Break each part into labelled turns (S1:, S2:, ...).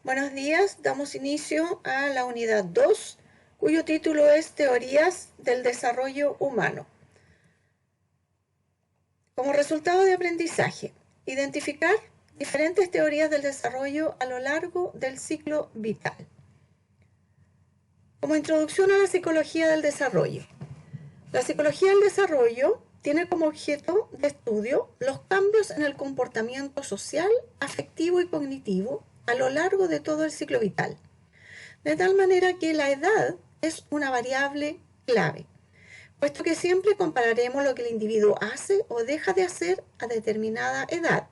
S1: Buenos días, damos inicio a la unidad 2, cuyo título es Teorías del Desarrollo Humano. Como resultado de aprendizaje, identificar diferentes teorías del desarrollo a lo largo del ciclo vital. Como introducción a la psicología del desarrollo. La psicología del desarrollo tiene como objeto de estudio los cambios en el comportamiento social, afectivo y cognitivo a lo largo de todo el ciclo vital, de tal manera que la edad es una variable clave, puesto que siempre compararemos lo que el individuo hace o deja de hacer a determinada edad,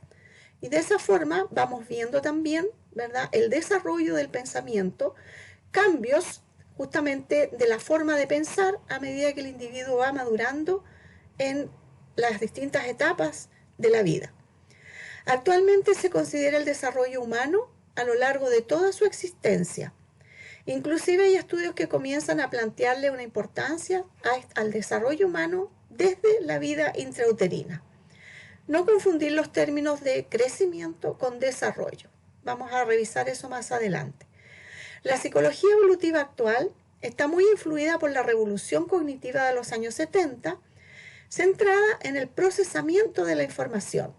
S1: y de esa forma vamos viendo también, ¿verdad?, el desarrollo del pensamiento, cambios justamente de la forma de pensar a medida que el individuo va madurando en las distintas etapas de la vida. Actualmente se considera el desarrollo humano a lo largo de toda su existencia. Inclusive hay estudios que comienzan a plantearle una importancia al desarrollo humano desde la vida intrauterina. No confundir los términos de crecimiento con desarrollo. Vamos a revisar eso más adelante. La psicología evolutiva actual está muy influida por la revolución cognitiva de los años 70, centrada en el procesamiento de la información,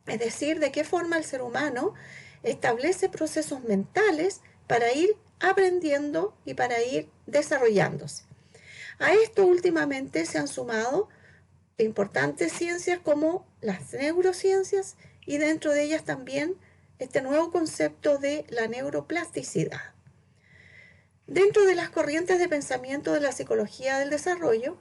S1: es decir, de qué forma el ser humano establece procesos mentales para ir aprendiendo y para ir desarrollándose. A esto últimamente se han sumado importantes ciencias como las neurociencias y dentro de ellas también este nuevo concepto de la neuroplasticidad. Dentro de las corrientes de pensamiento de la psicología del desarrollo,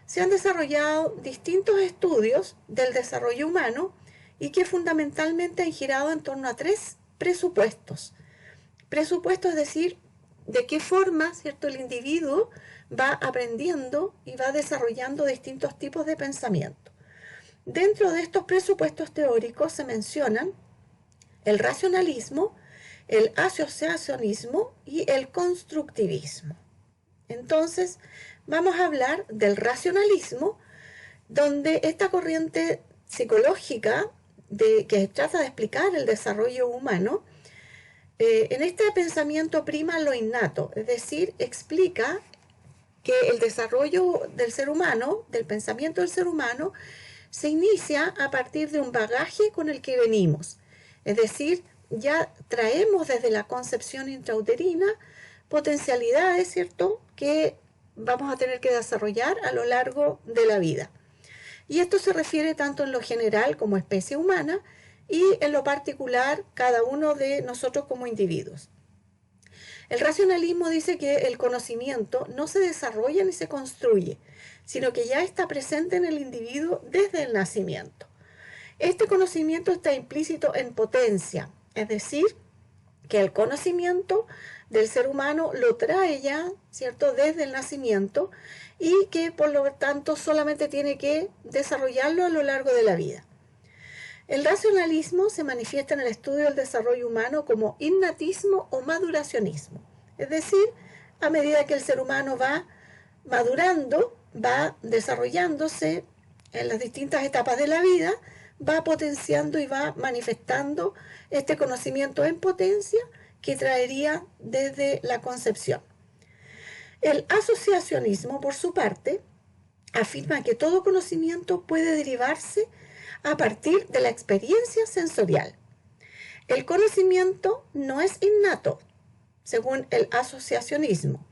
S1: se han desarrollado distintos estudios del desarrollo humano y que fundamentalmente han girado en torno a tres presupuestos. Presupuestos, es decir, de qué forma, ¿cierto?, el individuo va aprendiendo y va desarrollando distintos tipos de pensamiento. Dentro de estos presupuestos teóricos se mencionan el racionalismo, el asociacionismo y el constructivismo. Entonces, vamos a hablar del racionalismo, donde esta corriente psicológica que trata de explicar el desarrollo humano, en este pensamiento prima lo innato, es decir, explica que el desarrollo del ser humano, del pensamiento del ser humano, se inicia a partir de un bagaje con el que venimos, es decir, ya traemos desde la concepción intrauterina potencialidades, ¿cierto?, que vamos a tener que desarrollar a lo largo de la vida. Y esto se refiere tanto en lo general como especie humana y en lo particular cada uno de nosotros como individuos. El racionalismo dice que el conocimiento no se desarrolla ni se construye, sino que ya está presente en el individuo desde el nacimiento. Este conocimiento está implícito en potencia, es decir, que el conocimiento del ser humano lo trae ya, ¿cierto?, desde el nacimiento y que por lo tanto solamente tiene que desarrollarlo a lo largo de la vida. El racionalismo se manifiesta en el estudio del desarrollo humano como innatismo o maduracionismo, es decir, a medida que el ser humano va madurando, va desarrollándose en las distintas etapas de la vida, va potenciando y va manifestando este conocimiento en potencia que traería desde la concepción. El asociacionismo, por su parte, afirma que todo conocimiento puede derivarse a partir de la experiencia sensorial. El conocimiento no es innato, según el asociacionismo.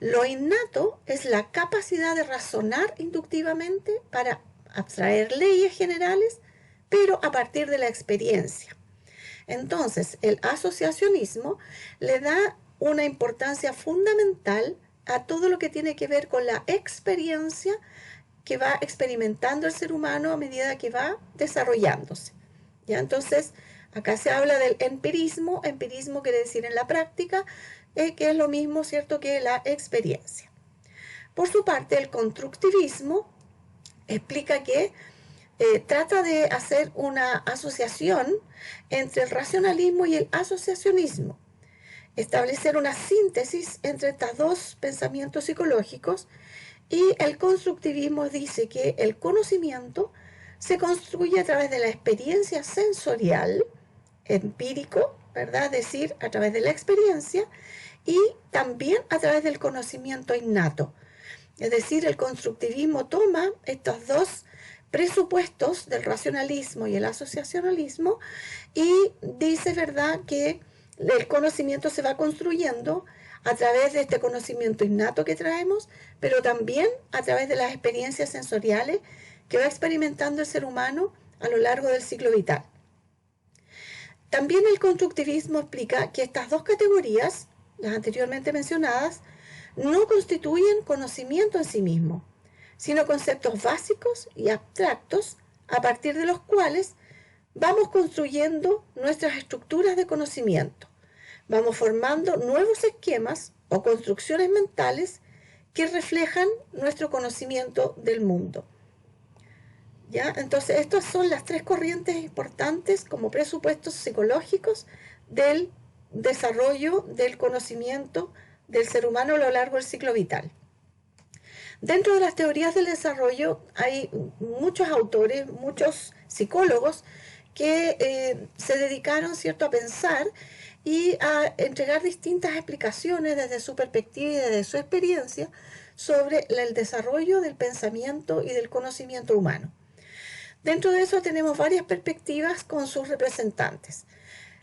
S1: Lo innato es la capacidad de razonar inductivamente para abstraer leyes generales, pero a partir de la experiencia. Entonces, el asociacionismo le da una importancia fundamental a todo lo que tiene que ver con la experiencia que va experimentando el ser humano a medida que va desarrollándose. ¿Ya? Entonces, acá se habla del empirismo. Empirismo quiere decir en la práctica, que es lo mismo, ¿cierto?, que la experiencia. Por su parte, el constructivismo explica que trata de hacer una asociación entre el racionalismo y el asociacionismo, establecer una síntesis entre estos dos pensamientos psicológicos, y el constructivismo dice que el conocimiento se construye a través de la experiencia sensorial, empírico, ¿verdad? Es decir, a través de la experiencia y también a través del conocimiento innato. Es decir, el constructivismo toma estos dos presupuestos del racionalismo y el asociacionalismo y dice, ¿verdad?, que el conocimiento se va construyendo a través de este conocimiento innato que traemos, pero también a través de las experiencias sensoriales que va experimentando el ser humano a lo largo del ciclo vital. También el constructivismo explica que estas dos categorías, las anteriormente mencionadas, no constituyen conocimiento en sí mismo, sino conceptos básicos y abstractos a partir de los cuales vamos construyendo nuestras estructuras de conocimiento. Vamos formando nuevos esquemas o construcciones mentales que reflejan nuestro conocimiento del mundo. ¿Ya? Entonces, estas son las tres corrientes importantes como presupuestos psicológicos del desarrollo del conocimiento del ser humano a lo largo del ciclo vital. Dentro de las teorías del desarrollo hay muchos autores, muchos psicólogos que se dedicaron, ¿cierto?, a pensar y a entregar distintas explicaciones desde su perspectiva y desde su experiencia sobre el desarrollo del pensamiento y del conocimiento humano. Dentro de eso tenemos varias perspectivas con sus representantes.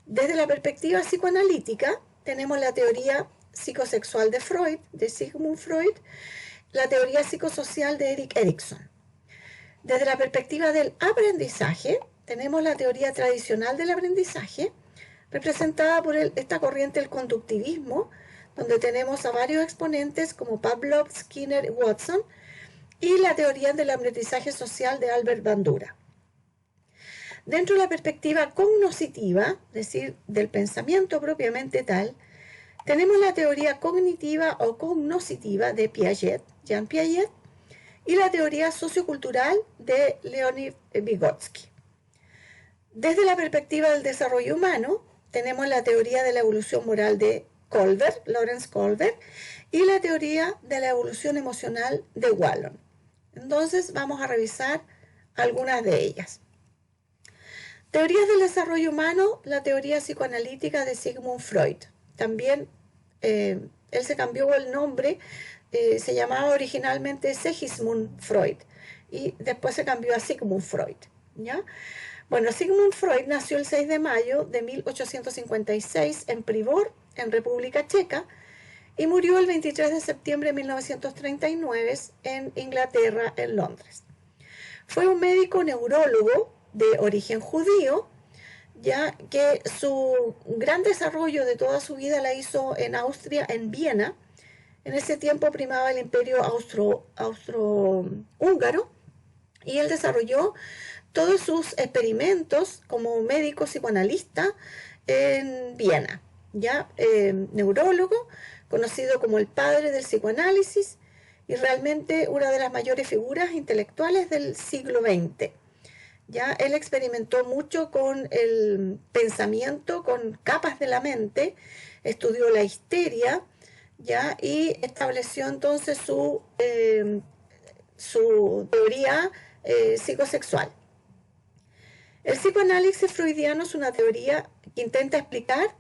S1: Desde la perspectiva psicoanalítica tenemos la teoría psicosexual de Freud, de Sigmund Freud, la teoría psicosocial de Erik Erikson. Desde la perspectiva del aprendizaje tenemos la teoría tradicional del aprendizaje, representada por esta corriente del conductivismo, donde tenemos a varios exponentes como Pavlov, Skinner y Watson, y la teoría del aprendizaje social de Albert Bandura. Dentro de la perspectiva cognoscitiva, es decir, del pensamiento propiamente tal, tenemos la teoría cognitiva o cognoscitiva de Piaget, Jean Piaget, y la teoría sociocultural de Leonid Vygotsky. Desde la perspectiva del desarrollo humano, tenemos la teoría de la evolución moral de Kohlberg, Lawrence Kohlberg, y la teoría de la evolución emocional de Wallon. Entonces vamos a revisar algunas de ellas. Teorías del desarrollo humano, la teoría psicoanalítica de Sigmund Freud. También él se cambió el nombre, se llamaba originalmente Sigismund Freud y después se cambió a Sigmund Freud, ¿ya? Bueno, Sigmund Freud nació el 6 de mayo de 1856 en Pribor, en República Checa, y murió el 23 de septiembre de 1939 en Inglaterra, en Londres. Fue un médico neurólogo de origen judío, ya que su gran desarrollo de toda su vida la hizo en Austria, en Viena. En ese tiempo primaba el imperio austrohúngaro y él desarrolló todos sus experimentos como médico psicoanalista en Viena, ya neurólogo, conocido como el padre del psicoanálisis y realmente una de las mayores figuras intelectuales del siglo XX. Ya él experimentó mucho con el pensamiento, con capas de la mente, estudió la histeria, ya, y estableció entonces su teoría psicosexual. El psicoanálisis freudiano es una teoría que intenta explicar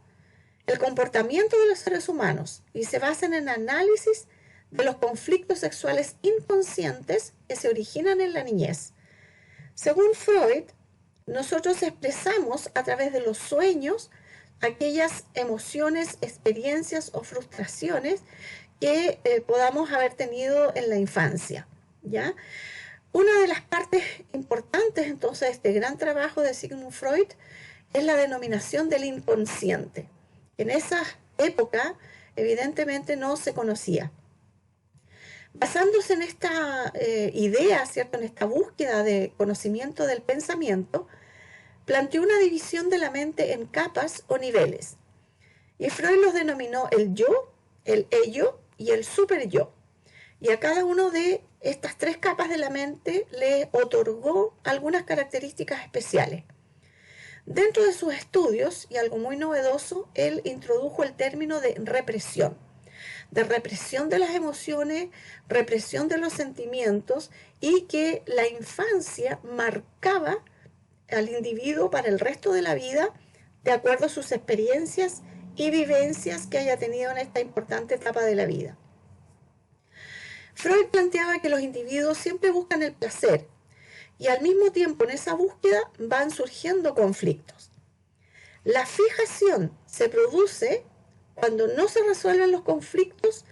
S1: el comportamiento de los seres humanos y se basa en el análisis de los conflictos sexuales inconscientes que se originan en la niñez. Según Freud, nosotros expresamos a través de los sueños aquellas emociones, experiencias o frustraciones que podamos haber tenido en la infancia, ¿ya? Una de las partes importantes entonces de este gran trabajo de Sigmund Freud es la denominación del inconsciente. En esa época, evidentemente, no se conocía. Basándose en esta idea, ¿cierto?, en esta búsqueda de conocimiento del pensamiento, planteó una división de la mente en capas o niveles. Y Freud los denominó el yo, el ello y el superyo. Y a cada uno de estas tres capas de la mente le otorgó algunas características especiales. Dentro de sus estudios, y algo muy novedoso, él introdujo el término de represión de las emociones, represión de los sentimientos, y que la infancia marcaba al individuo para el resto de la vida de acuerdo a sus experiencias y vivencias que haya tenido en esta importante etapa de la vida. Freud planteaba que los individuos siempre buscan el placer y al mismo tiempo en esa búsqueda van surgiendo conflictos. La fijación se produce cuando no se resuelven los conflictos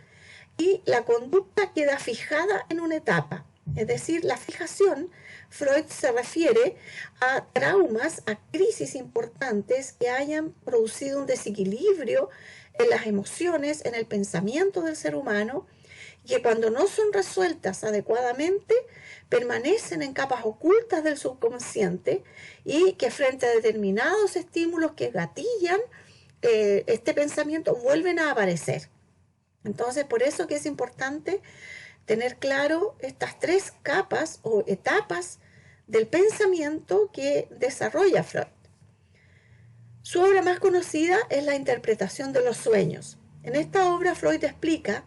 S1: y la conducta queda fijada en una etapa. Es decir, la fijación, Freud se refiere a traumas, a crisis importantes que hayan producido un desequilibrio en las emociones, en el pensamiento del ser humano, y que cuando no son resueltas adecuadamente, permanecen en capas ocultas del subconsciente y que frente a determinados estímulos que gatillan este pensamiento vuelven a aparecer. Entonces, por eso que es importante tener claro estas tres capas o etapas del pensamiento que desarrolla Freud. Su obra más conocida es la interpretación de los sueños. En esta obra Freud explica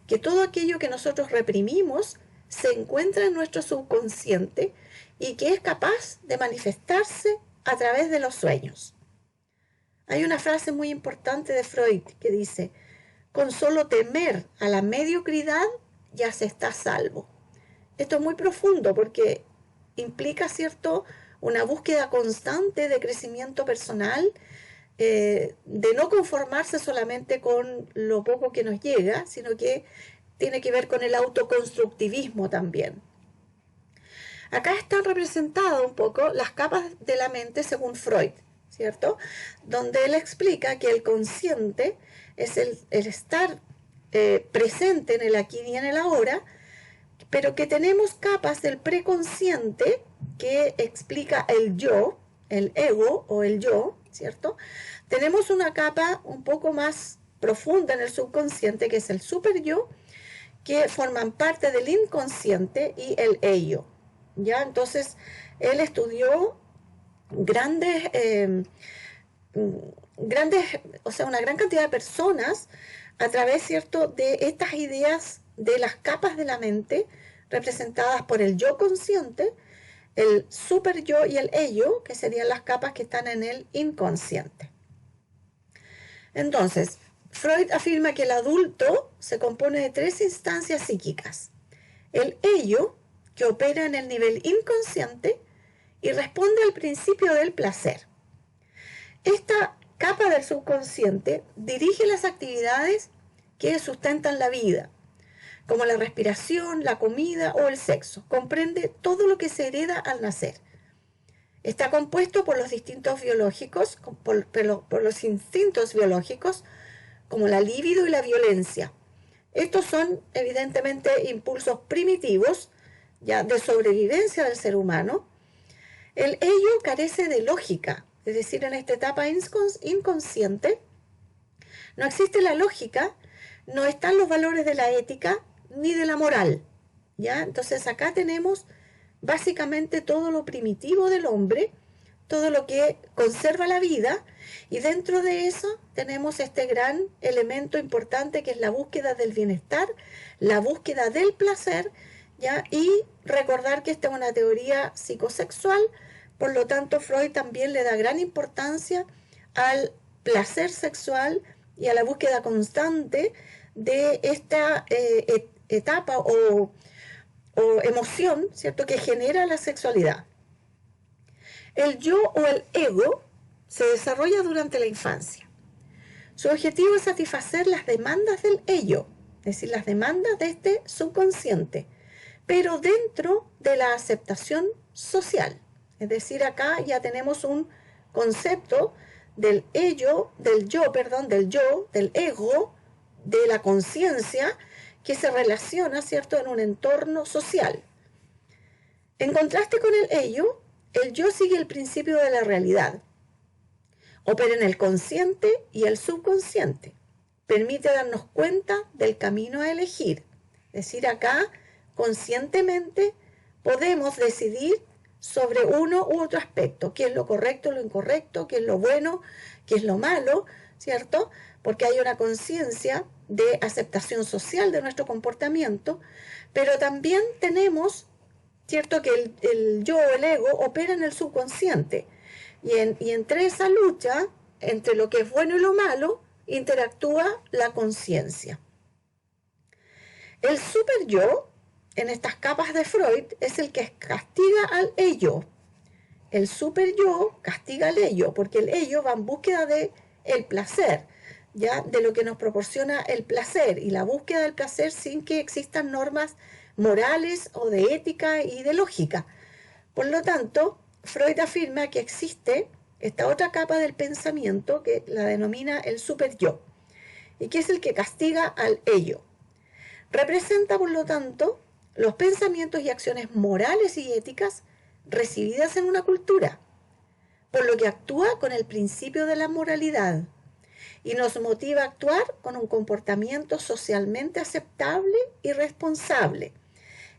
S1: que todo aquello que nosotros reprimimos se encuentra en nuestro subconsciente y que es capaz de manifestarse a través de los sueños. Hay una frase muy importante de Freud que dice: con solo temer a la mediocridad ya se está a salvo. Esto es muy profundo porque implica, ¿cierto?, una búsqueda constante de crecimiento personal, de no conformarse solamente con lo poco que nos llega, sino que tiene que ver con el autoconstructivismo también. Acá están representadas un poco las capas de la mente según Freud, ¿cierto? Donde él explica que el consciente es el estar presente en el aquí y en el ahora, pero que tenemos capas del preconsciente que explica el yo, el ego o el yo, ¿cierto? Tenemos una capa un poco más profunda en el subconsciente, que es el superyo, que forman parte del inconsciente, y el ello, ¿ya? Entonces, él estudió una gran cantidad de personas a través, ¿cierto?, de estas ideas de las capas de la mente representadas por el yo consciente, el superyo y el ello, que serían las capas que están en el inconsciente. Entonces, Freud afirma que el adulto se compone de tres instancias psíquicas: el ello, que opera en el nivel inconsciente y responde al principio del placer. Esta capa del subconsciente dirige las actividades que sustentan la vida, como la respiración, la comida o el sexo. Comprende todo lo que se hereda al nacer. Está compuesto por los distintos biológicos, por los instintos biológicos, como la libido y la violencia. Estos son evidentemente impulsos primitivos, ya de sobrevivencia del ser humano. El ello carece de lógica, es decir, en esta etapa inconsciente no existe la lógica, no están los valores de la ética ni de la moral, ¿ya? Entonces acá tenemos básicamente todo lo primitivo del hombre, todo lo que conserva la vida, y dentro de eso tenemos este gran elemento importante que es la búsqueda del bienestar, la búsqueda del placer, ¿ya? Y recordar que esta es una teoría psicosexual, por lo tanto Freud también le da gran importancia al placer sexual y a la búsqueda constante de esta etapa o emoción, ¿cierto?, que genera la sexualidad. El yo o el ego se desarrolla durante la infancia. Su objetivo es satisfacer las demandas del ello, es decir, las demandas de este subconsciente, pero dentro de la aceptación social. Es decir, acá ya tenemos un concepto del ello, del yo, del ego, de la conciencia, que se relaciona, ¿cierto?, en un entorno social. En contraste con el ello, el yo sigue el principio de la realidad. Opera en el consciente y el subconsciente. Permite darnos cuenta del camino a elegir. Es decir, acá, conscientemente, podemos decidir sobre uno u otro aspecto, qué es lo correcto, lo incorrecto, qué es lo bueno, qué es lo malo, ¿cierto? Porque hay una conciencia de aceptación social de nuestro comportamiento, pero también tenemos, ¿cierto?, que el yo o el ego opera en el subconsciente, y entre esa lucha, entre lo que es bueno y lo malo, interactúa la conciencia. El super yo, en estas capas de Freud, es el que castiga al ello. El super yo castiga al ello, porque el ello va en búsqueda de el placer, ya de lo que nos proporciona el placer, y la búsqueda del placer sin que existan normas morales o de ética y de lógica. Por lo tanto, Freud afirma que existe esta otra capa del pensamiento que la denomina el super yo, y que es el que castiga al ello. Representa, por lo tanto, los pensamientos y acciones morales y éticas recibidas en una cultura, por lo que actúa con el principio de la moralidad y nos motiva a actuar con un comportamiento socialmente aceptable y responsable.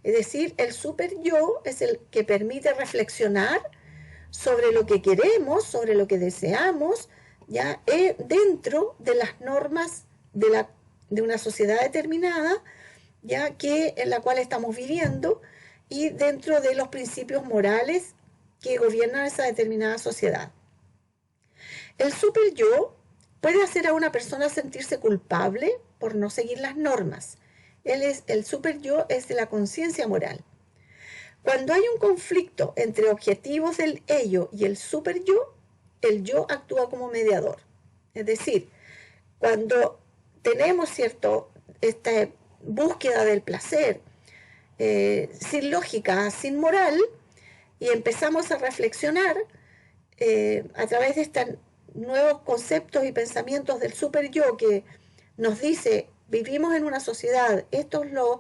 S1: Es decir, el super yo es el que permite reflexionar sobre lo que queremos, sobre lo que deseamos, ya dentro de las normas de una sociedad determinada, ya que en la cual estamos viviendo, y dentro de los principios morales que gobiernan esa determinada sociedad. El super yo puede hacer a una persona sentirse culpable por no seguir las normas. El super yo es de la conciencia moral. Cuando hay un conflicto entre objetivos del ello y el super yo, el yo actúa como mediador. Es decir, cuando tenemos esta búsqueda del placer sin lógica, sin moral, y empezamos a reflexionar a través de estos nuevos conceptos y pensamientos del super yo que nos dice, vivimos en una sociedad, esto es lo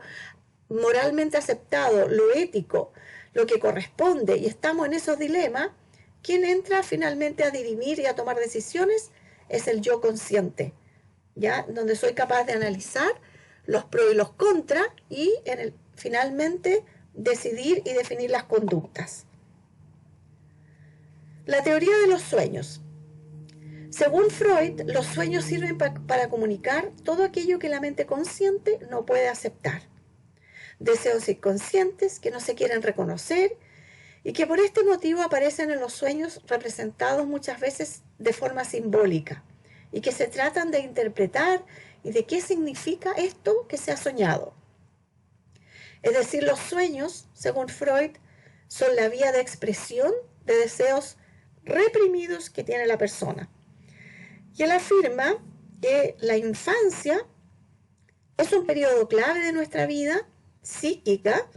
S1: moralmente aceptado, lo ético, lo que corresponde, y estamos en esos dilemas. Quien entra finalmente a dirimir y a tomar decisiones es el yo consciente, ¿ya? Donde soy capaz de analizar los pros y los contras y finalmente decidir y definir las conductas. La teoría de los sueños. Según Freud, los sueños sirven para comunicar todo aquello que la mente consciente no puede aceptar. Deseos inconscientes que no se quieren reconocer y que por este motivo aparecen en los sueños representados muchas veces de forma simbólica y que se tratan de interpretar y de qué significa esto que se ha soñado. Es decir, los sueños, según Freud, son la vía de expresión de deseos reprimidos que tiene la persona. Y él afirma que la infancia es un periodo clave de nuestra vida psíquica,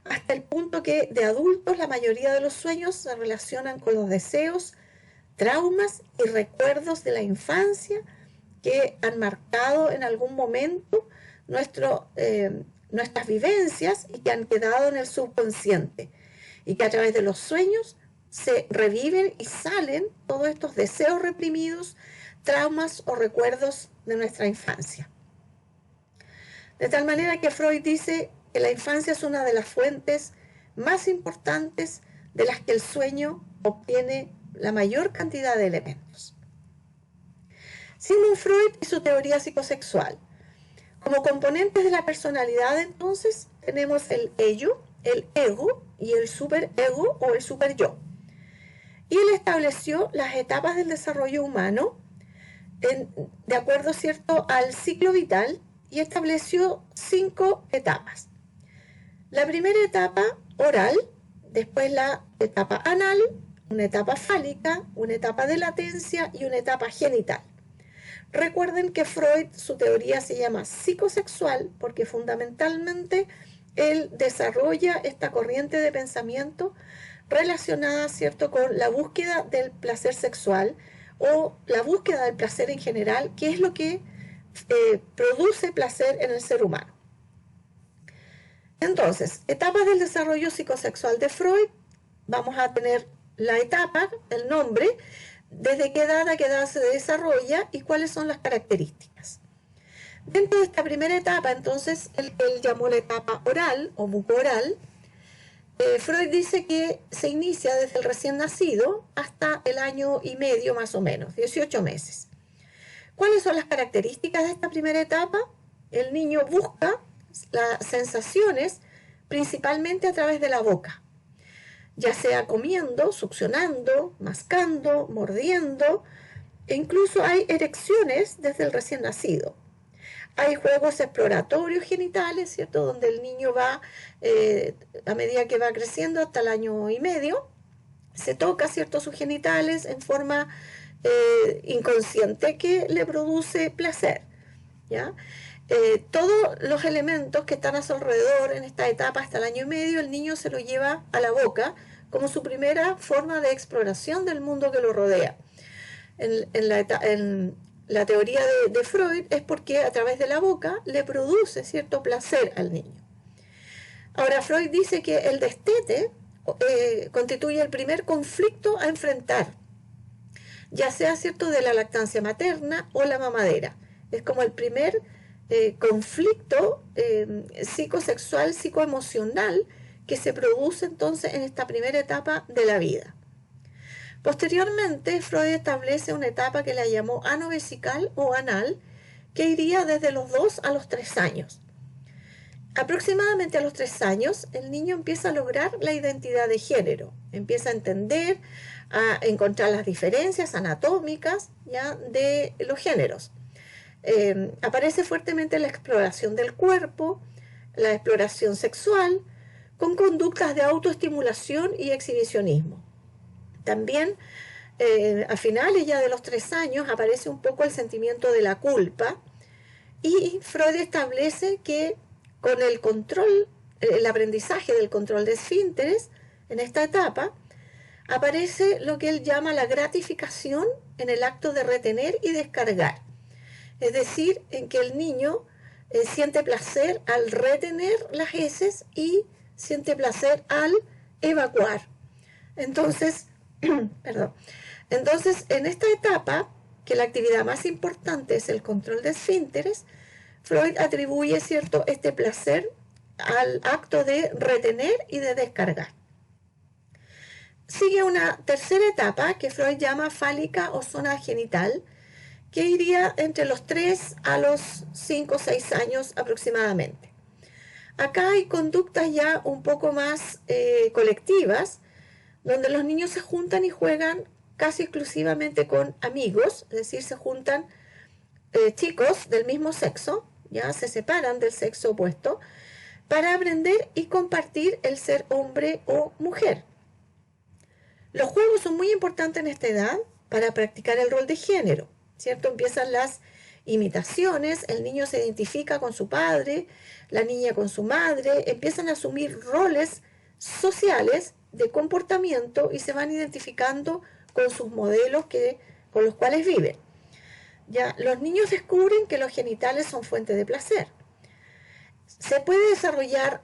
S1: hasta el punto que de adultos la mayoría de los sueños se relacionan con los deseos, traumas y recuerdos de la infancia que han marcado en algún momento nuestras vivencias y que han quedado en el subconsciente, y que a través de los sueños se reviven y salen todos estos deseos reprimidos, traumas o recuerdos de nuestra infancia. De tal manera que Freud dice que la infancia es una de las fuentes más importantes de las que el sueño obtiene la mayor cantidad de elementos. Sigmund Freud y su teoría psicosexual. Como componentes de la personalidad, entonces, tenemos el ello, el ego y el superego o el superyo. Y él estableció las etapas del desarrollo humano de acuerdo, ¿cierto?, al ciclo vital, y estableció 5 etapas. La primera etapa oral, después la etapa anal, una etapa fálica, una etapa de latencia y una etapa genital. Recuerden que Freud, su teoría se llama psicosexual porque fundamentalmente él desarrolla esta corriente de pensamiento relacionada, ¿cierto?, con la búsqueda del placer sexual o la búsqueda del placer en general, que es lo que produce placer en el ser humano. Entonces, etapas del desarrollo psicosexual de Freud. Vamos a tener la etapa, el nombre, desde qué edad a qué edad se desarrolla y cuáles son las características. Dentro de esta primera etapa, entonces, él llamó la etapa oral o buco-oral. Freud dice que se inicia desde el recién nacido hasta el año y medio más o menos, 18 meses. ¿Cuáles son las características de esta primera etapa? El niño busca las sensaciones principalmente a través de la boca. ya sea comiendo, succionando, mascando, mordiendo, e incluso hay erecciones desde el recién nacido. Hay juegos exploratorios genitales, ¿cierto? Donde el niño va, a medida que va creciendo hasta el año y medio, se toca, ¿cierto?, sus genitales en forma inconsciente que le produce placer, ¿ya? Todos los elementos que están a su alrededor en esta etapa hasta el año y medio, el niño se lo lleva a la boca como su primera forma de exploración del mundo que lo rodea. En la teoría de Freud es porque a través de la boca le produce cierto placer al niño. Ahora, Freud dice que el destete constituye el primer conflicto a enfrentar, ya sea cierto de la lactancia materna o la mamadera. Es como el primer conflicto psicosexual, psicoemocional que se produce entonces en esta primera etapa de la vida. Posteriormente, Freud establece una etapa que la llamó anovesical o anal, que iría desde los 2 a los 3 años. Aproximadamente a los 3 años, el niño empieza a lograr la identidad de género, empieza a entender, a encontrar las diferencias anatómicas, ¿ya?, de los géneros. Aparece fuertemente la exploración del cuerpo, la exploración sexual, con conductas de autoestimulación y exhibicionismo. También a finales ya de los 3 años aparece un poco el sentimiento de la culpa, y Freud establece que con el control, el aprendizaje del control de esfínteres, en esta etapa, aparece lo que él llama la gratificación en el acto de retener y descargar. Es decir, en que el niño siente placer al retener las heces y siente placer al evacuar. Entonces, perdón. Entonces, en esta etapa, que la actividad más importante es el control de esfínteres, Freud atribuye, ¿cierto?, este placer al acto de retener y de descargar. Sigue una tercera etapa que Freud llama fálica o zona genital, que iría entre los 3 a los 5 o 6 años aproximadamente. Acá hay conductas ya un poco más colectivas, donde los niños se juntan y juegan casi exclusivamente con amigos, es decir, se juntan chicos del mismo sexo, ya se separan del sexo opuesto, para aprender y compartir el ser hombre o mujer. Los juegos son muy importantes en esta edad para practicar el rol de género, ¿cierto? Empiezan las imitaciones, el niño se identifica con su padre, la niña con su madre, empiezan a asumir roles sociales de comportamiento y se van identificando con sus modelos con los cuales viven. Ya, los niños descubren que los genitales son fuente de placer. Se puede desarrollar,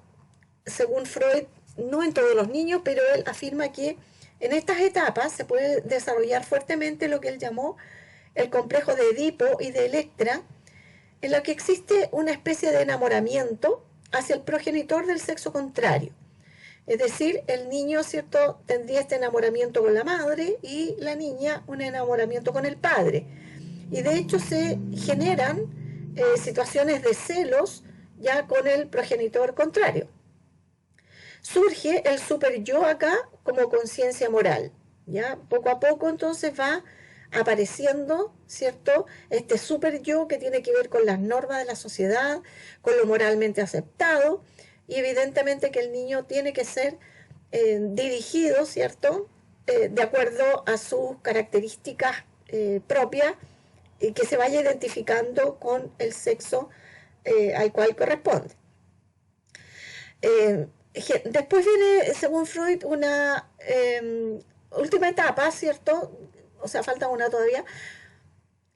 S1: según Freud, no en todos los niños, pero él afirma que en estas etapas se puede desarrollar fuertemente lo que él llamó el complejo de Edipo y de Electra, en lo que existe una especie de enamoramiento hacia el progenitor del sexo contrario. Es decir, el niño, ¿cierto?, tendría este enamoramiento con la madre y la niña un enamoramiento con el padre. Y de hecho se generan situaciones de celos ya con el progenitor contrario. Surge el super yo acá como conciencia moral, ¿ya? Poco a poco entonces va apareciendo, ¿cierto?, este super yo que tiene que ver con las normas de la sociedad, con lo moralmente aceptado, y evidentemente que el niño tiene que ser dirigido, ¿cierto?, de acuerdo a sus características propias, y que se vaya identificando con el sexo al cual corresponde. Después viene, según Freud, una última etapa, ¿cierto? O sea, falta una todavía,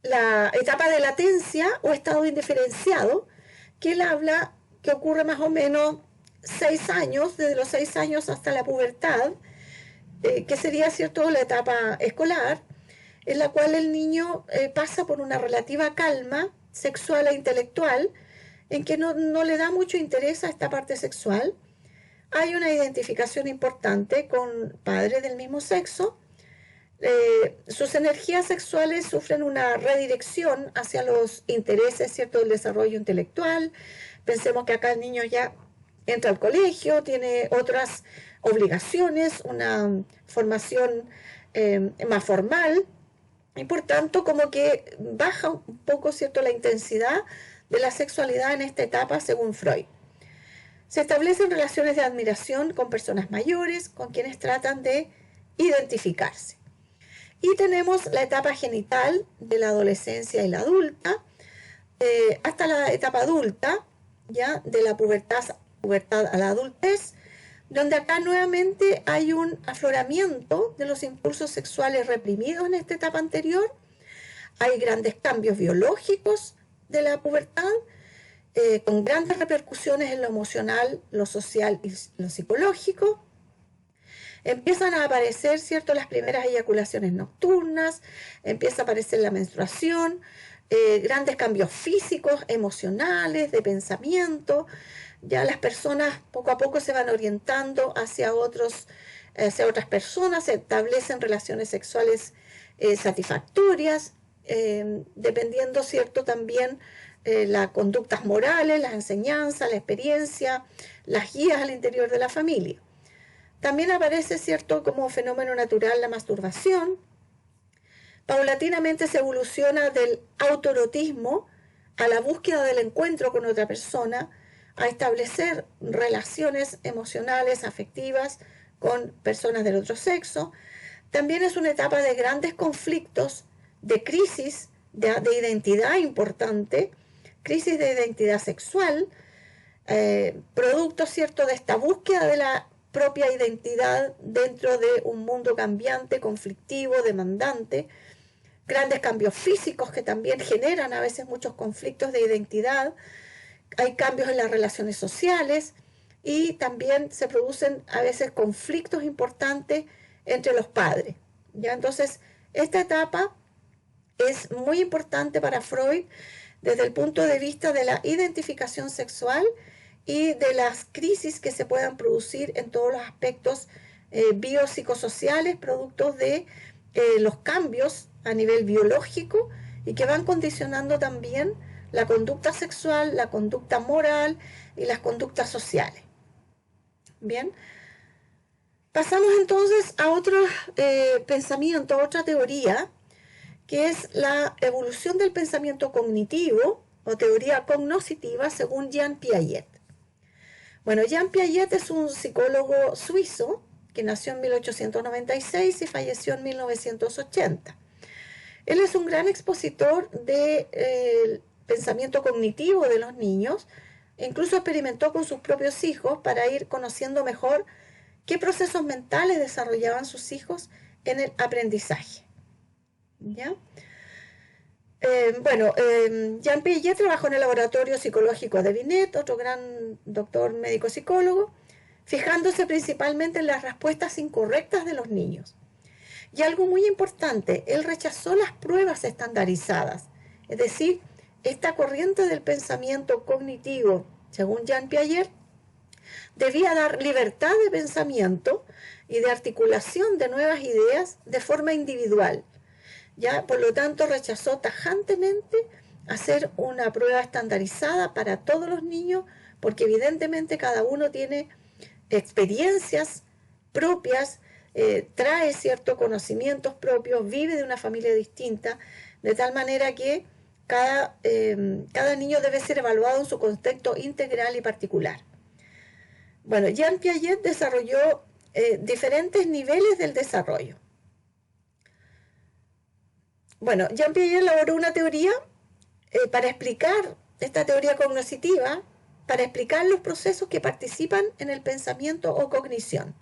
S1: la etapa de latencia o estado indiferenciado, que él habla que ocurre más o menos 6 años, desde los 6 años hasta la pubertad, que sería, ¿cierto?, la etapa escolar, en la cual el niño pasa por una relativa calma sexual e intelectual, en que no le da mucho interés a esta parte sexual. Hay una identificación importante con padres del mismo sexo. Sus energías sexuales sufren una redirección hacia los intereses, ¿cierto?, del desarrollo intelectual. Pensemos que acá el niño ya entra al colegio, tiene otras obligaciones, una formación más formal, y por tanto como que baja un poco, ¿cierto?, la intensidad de la sexualidad en esta etapa según Freud. Se establecen relaciones de admiración con personas mayores, con quienes tratan de identificarse. Y tenemos la etapa genital de la adolescencia y la adulta, hasta la etapa adulta, ya de la pubertad a la adultez, donde acá nuevamente hay un afloramiento de los impulsos sexuales reprimidos en esta etapa anterior. Hay grandes cambios biológicos de la pubertad, con grandes repercusiones en lo emocional, lo social y lo psicológico. Empiezan a aparecer, ¿cierto?, las primeras eyaculaciones nocturnas, empieza a aparecer la menstruación, grandes cambios físicos, emocionales, de pensamiento. Ya las personas poco a poco se van orientando hacia otras personas, se establecen relaciones sexuales satisfactorias, dependiendo, ¿cierto?, también las conductas morales, las enseñanzas, la experiencia, las guías al interior de la familia. También aparece, ¿cierto?, como fenómeno natural la masturbación. Paulatinamente se evoluciona del autoerotismo a la búsqueda del encuentro con otra persona, a establecer relaciones emocionales, afectivas con personas del otro sexo. También es una etapa de grandes conflictos, de crisis de identidad importante, crisis de identidad sexual, producto, ¿cierto?, de esta búsqueda de la propia identidad dentro de un mundo cambiante, conflictivo, demandante. Grandes cambios físicos que también generan a veces muchos conflictos de identidad. Hay cambios en las relaciones sociales y también se producen a veces conflictos importantes entre los padres. ¿Ya? Entonces, esta etapa es muy importante para Freud desde el punto de vista de la identificación sexual y de las crisis que se puedan producir en todos los aspectos biopsicosociales, productos de los cambios a nivel biológico y que van condicionando también la conducta sexual, la conducta moral y las conductas sociales. Bien, pasamos entonces a otro pensamiento, a otra teoría, que es la evolución del pensamiento cognitivo o teoría cognoscitiva según Jean Piaget. Bueno, Jean Piaget es un psicólogo suizo que nació en 1896 y falleció en 1980. Él es un gran expositor del pensamiento cognitivo de los niños, e incluso experimentó con sus propios hijos para ir conociendo mejor qué procesos mentales desarrollaban sus hijos en el aprendizaje. ¿Ya? Jean Piaget trabajó en el laboratorio psicológico de Binet, otro gran doctor médico psicólogo, fijándose principalmente en las respuestas incorrectas de los niños. Y algo muy importante, él rechazó las pruebas estandarizadas, es decir, esta corriente del pensamiento cognitivo, según Jean Piaget, debía dar libertad de pensamiento y de articulación de nuevas ideas de forma individual. ¿Ya? Por lo tanto, rechazó tajantemente hacer una prueba estandarizada para todos los niños, porque evidentemente cada uno tiene experiencias propias, trae ciertos conocimientos propios, vive de una familia distinta, de tal manera que cada niño debe ser evaluado en su contexto integral y particular. Bueno, Jean Piaget desarrolló diferentes niveles del desarrollo. Bueno, Jean Piaget elaboró una teoría para explicar esta teoría cognitiva, para explicar los procesos que participan en el pensamiento o cognición.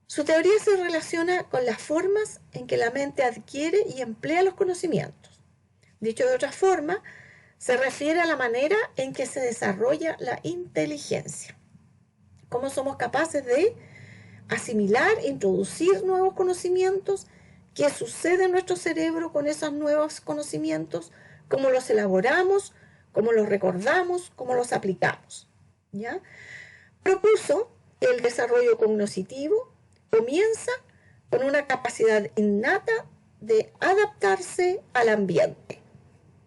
S1: Su teoría se relaciona con las formas en que la mente adquiere y emplea los conocimientos. Dicho de otra forma, se refiere a la manera en que se desarrolla la inteligencia. Cómo somos capaces de asimilar, introducir nuevos conocimientos, qué sucede en nuestro cerebro con esos nuevos conocimientos, cómo los elaboramos, cómo los recordamos, cómo los aplicamos. ¿Ya? Propuso que el desarrollo cognitivo comienza con una capacidad innata de adaptarse al ambiente.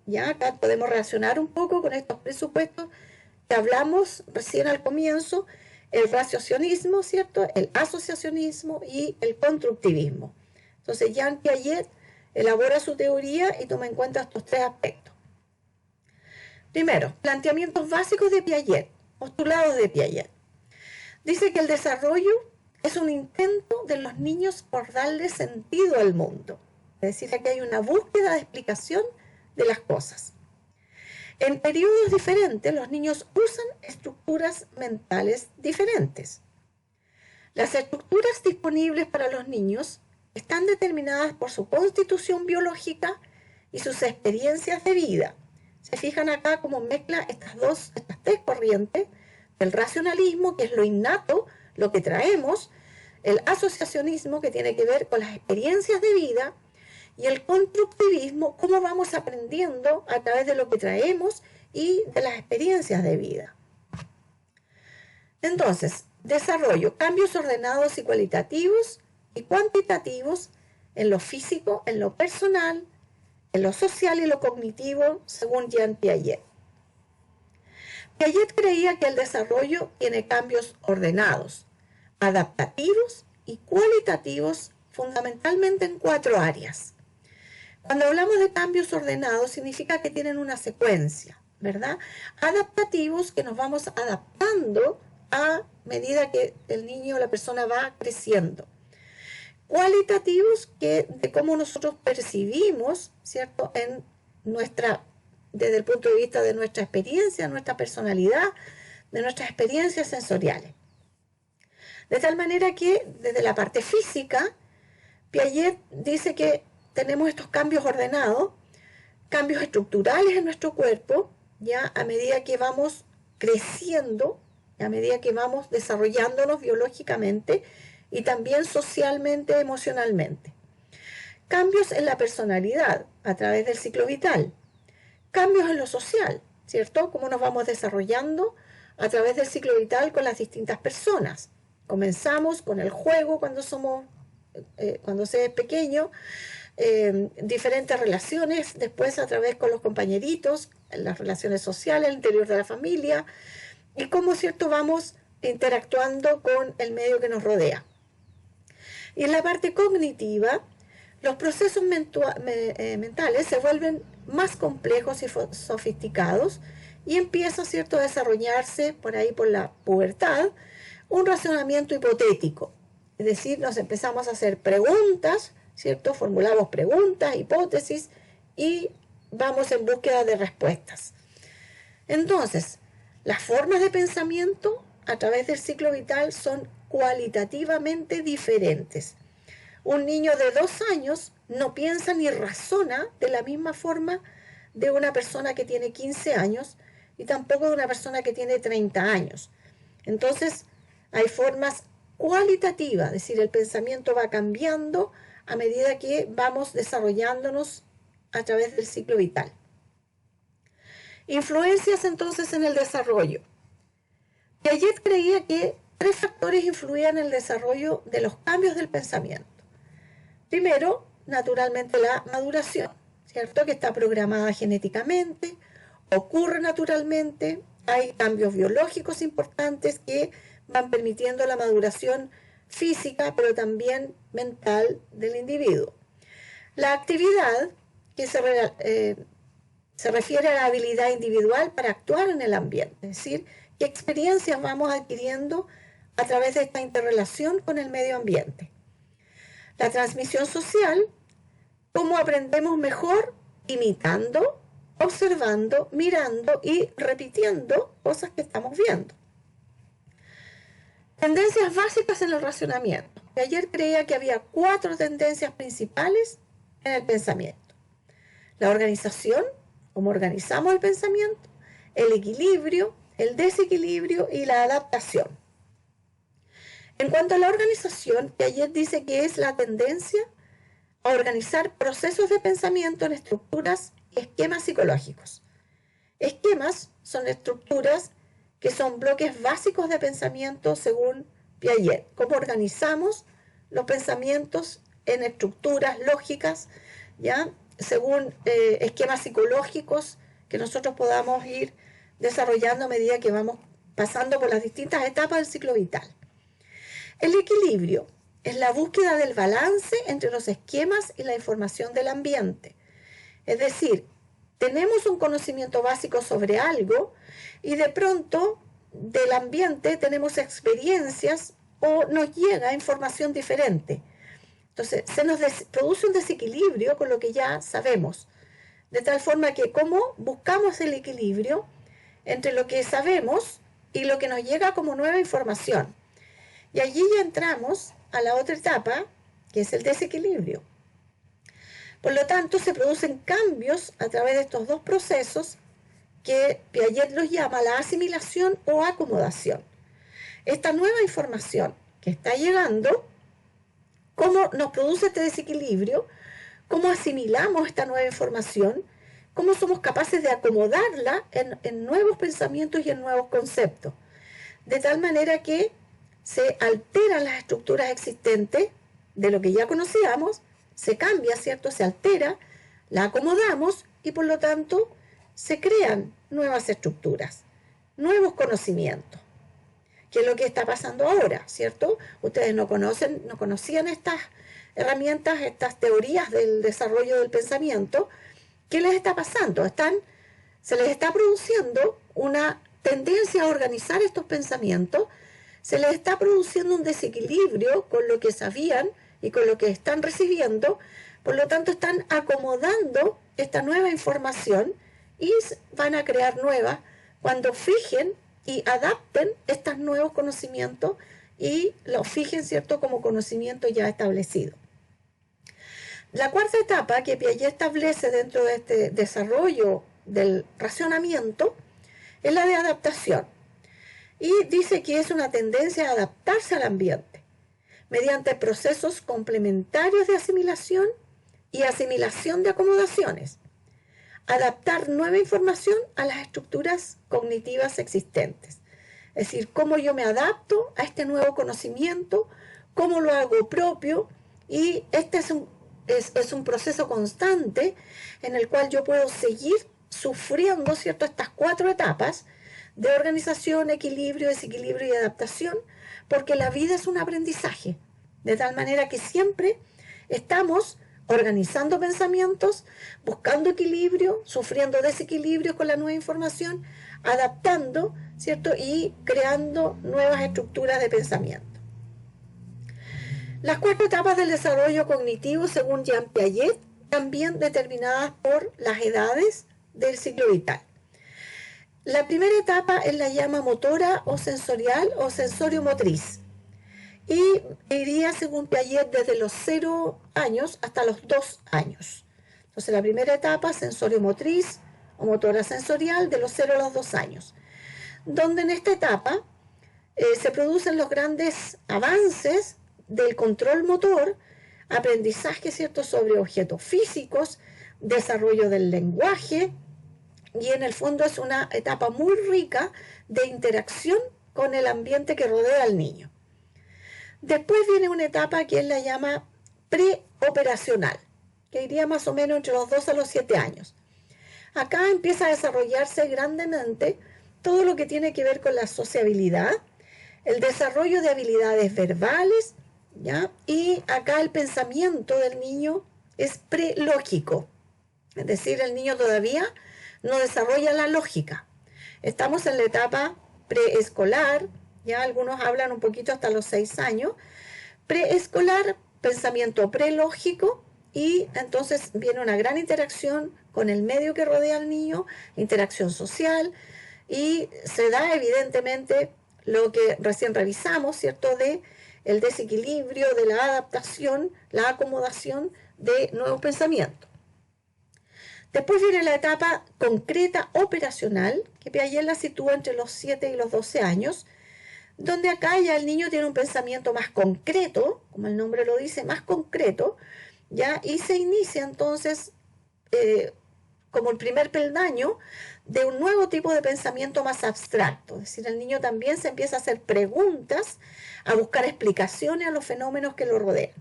S1: ¿Ya? Acá podemos relacionar un poco con estos presupuestos que hablamos recién al comienzo, el raciocionismo, ¿cierto? El asociacionismo y el constructivismo. Entonces Jean Piaget elabora su teoría y toma en cuenta estos tres aspectos. Primero, planteamientos básicos de Piaget, postulados de Piaget. Dice que el desarrollo es un intento de los niños por darle sentido al mundo. Es decir, que hay una búsqueda de explicación de las cosas. En periodos diferentes, los niños usan estructuras mentales diferentes. Las estructuras disponibles para los niños están determinadas por su constitución biológica y sus experiencias de vida. Se fijan acá cómo mezcla estas tres corrientes, el racionalismo, que es lo innato, lo que traemos, el asociacionismo, que tiene que ver con las experiencias de vida, y el constructivismo, cómo vamos aprendiendo a través de lo que traemos y de las experiencias de vida. Entonces, desarrollo, cambios ordenados y cualitativos y cuantitativos en lo físico, en lo personal, en lo social y lo cognitivo, según Jean Piaget. Piaget creía que el desarrollo tiene cambios ordenados, adaptativos y cualitativos, fundamentalmente en 4 áreas. Cuando hablamos de cambios ordenados, significa que tienen una secuencia, ¿verdad? Adaptativos, que nos vamos adaptando a medida que el niño o la persona va creciendo. Cualitativos, que de cómo nosotros percibimos, ¿cierto? Desde el punto de vista de nuestra experiencia, nuestra personalidad, de nuestras experiencias sensoriales. De tal manera que desde la parte física, Piaget dice que tenemos estos cambios ordenados, cambios estructurales en nuestro cuerpo, ya a medida que vamos creciendo, a medida que vamos desarrollándonos biológicamente y también socialmente, emocionalmente. Cambios en la personalidad a través del ciclo vital. Cambios en lo social, ¿cierto? Cómo nos vamos desarrollando a través del ciclo vital con las distintas personas. Comenzamos con el juego cuando se es pequeño, diferentes relaciones, después a través con los compañeritos, las relaciones sociales, el interior de la familia, y cómo, ¿cierto?, vamos interactuando con el medio que nos rodea. Y en la parte cognitiva, los procesos mentales se vuelven más complejos y sofisticados y empieza, ¿cierto?, a desarrollarse por ahí, por la pubertad, un razonamiento hipotético. Es decir, nos empezamos a hacer preguntas, ¿cierto? Formulamos preguntas, hipótesis y vamos en búsqueda de respuestas. Entonces, las formas de pensamiento a través del ciclo vital son cualitativamente diferentes. Un niño de 2 años no piensa ni razona de la misma forma de una persona que tiene 15 años y tampoco de una persona que tiene 30 años. Entonces, hay formas cualitativas, es decir, el pensamiento va cambiando a medida que vamos desarrollándonos a través del ciclo vital. Influencias entonces en el desarrollo. Piaget creía que 3 factores influían en el desarrollo de los cambios del pensamiento. Primero, naturalmente la maduración, ¿cierto? Que está programada genéticamente, ocurre naturalmente, hay cambios biológicos importantes que van permitiendo la maduración física, pero también mental del individuo. La actividad, que se refiere a la habilidad individual para actuar en el ambiente, es decir, qué experiencias vamos adquiriendo a través de esta interrelación con el medio ambiente. La transmisión social, cómo aprendemos mejor imitando, observando, mirando y repitiendo cosas que estamos viendo. Tendencias básicas en el razonamiento. Ayer creía que había 4 tendencias principales en el pensamiento. La organización, cómo organizamos el pensamiento, el equilibrio, el desequilibrio y la adaptación. En cuanto a la organización, Piaget dice que es la tendencia a organizar procesos de pensamiento en estructuras y esquemas psicológicos. Esquemas son estructuras que son bloques básicos de pensamiento según Piaget. Cómo organizamos los pensamientos en estructuras lógicas, ¿ya? Según esquemas psicológicos que nosotros podamos ir desarrollando a medida que vamos pasando por las distintas etapas del ciclo vital. El equilibrio es la búsqueda del balance entre los esquemas y la información del ambiente. Es decir, tenemos un conocimiento básico sobre algo y de pronto del ambiente tenemos experiencias o nos llega información diferente. Entonces, se nos produce un desequilibrio con lo que ya sabemos. De tal forma que como buscamos el equilibrio entre lo que sabemos y lo que nos llega como nueva información. Y allí ya entramos a la otra etapa, que es el desequilibrio. Por lo tanto, se producen cambios a través de estos dos procesos que Piaget los llama la asimilación o acomodación. Esta nueva información que está llegando, cómo nos produce este desequilibrio, cómo asimilamos esta nueva información, cómo somos capaces de acomodarla en nuevos pensamientos y en nuevos conceptos, de tal manera que se alteran las estructuras existentes de lo que ya conocíamos, se cambia, ¿cierto? Se altera, la acomodamos y por lo tanto se crean nuevas estructuras, nuevos conocimientos, que es lo que está pasando ahora, ¿cierto? Ustedes no conocían estas herramientas, estas teorías del desarrollo del pensamiento. ¿Qué les está pasando? Se les está produciendo una tendencia a organizar estos pensamientos, se les está produciendo un desequilibrio con lo que sabían y con lo que están recibiendo, por lo tanto están acomodando esta nueva información y van a crear nuevas cuando fijen y adapten estos nuevos conocimientos y los fijen, ¿cierto?, como conocimiento ya establecido. La cuarta etapa que Piaget establece dentro de este desarrollo del racionamiento es la de adaptación. Y dice que es una tendencia a adaptarse al ambiente mediante procesos complementarios de asimilación y asimilación de acomodaciones. Adaptar nueva información a las estructuras cognitivas existentes. Es decir, cómo yo me adapto a este nuevo conocimiento, cómo lo hago propio, y este es un proceso constante en el cual yo puedo seguir sufriendo, ¿cierto?, estas cuatro etapas de organización, equilibrio, desequilibrio y adaptación, porque la vida es un aprendizaje, de tal manera que siempre estamos organizando pensamientos, buscando equilibrio, sufriendo desequilibrio con la nueva información, adaptando, ¿cierto?, y creando nuevas estructuras de pensamiento. Las cuatro etapas del desarrollo cognitivo, según Jean Piaget, también determinadas por las edades del ciclo vital. La primera etapa es la llama motora o sensorial o sensorio-motriz y iría, según Piaget, desde los 0 años hasta los 2 años. Entonces, la primera etapa, sensorio-motriz o motora sensorial, de los 0 a los 2 años, donde en esta etapa se producen los grandes avances del control motor, aprendizaje, ¿cierto?, sobre objetos físicos, desarrollo del lenguaje, y en el fondo es una etapa muy rica de interacción con el ambiente que rodea al niño. Después viene una etapa que es la llama preoperacional, que iría más o menos entre los 2 a los 7 años. Acá empieza a desarrollarse grandemente todo lo que tiene que ver con la sociabilidad, el desarrollo de habilidades verbales, ¿ya? Y acá el pensamiento del niño es prelógico, es decir, el niño todavía no desarrolla la lógica. Estamos en la etapa preescolar, ya algunos hablan un poquito hasta los 6 años. Preescolar, pensamiento prelógico, y entonces viene una gran interacción con el medio que rodea al niño, interacción social, y se da evidentemente lo que recién revisamos, ¿cierto?, de el desequilibrio, de la adaptación, la acomodación de nuevos pensamientos. Después viene la etapa concreta operacional, que Piaget la sitúa entre los 7 y los 12 años, donde acá ya el niño tiene un pensamiento más concreto, como el nombre lo dice, más concreto, ¿ya? Y se inicia entonces como el primer peldaño de un nuevo tipo de pensamiento más abstracto. Es decir, el niño también se empieza a hacer preguntas, a buscar explicaciones a los fenómenos que lo rodean.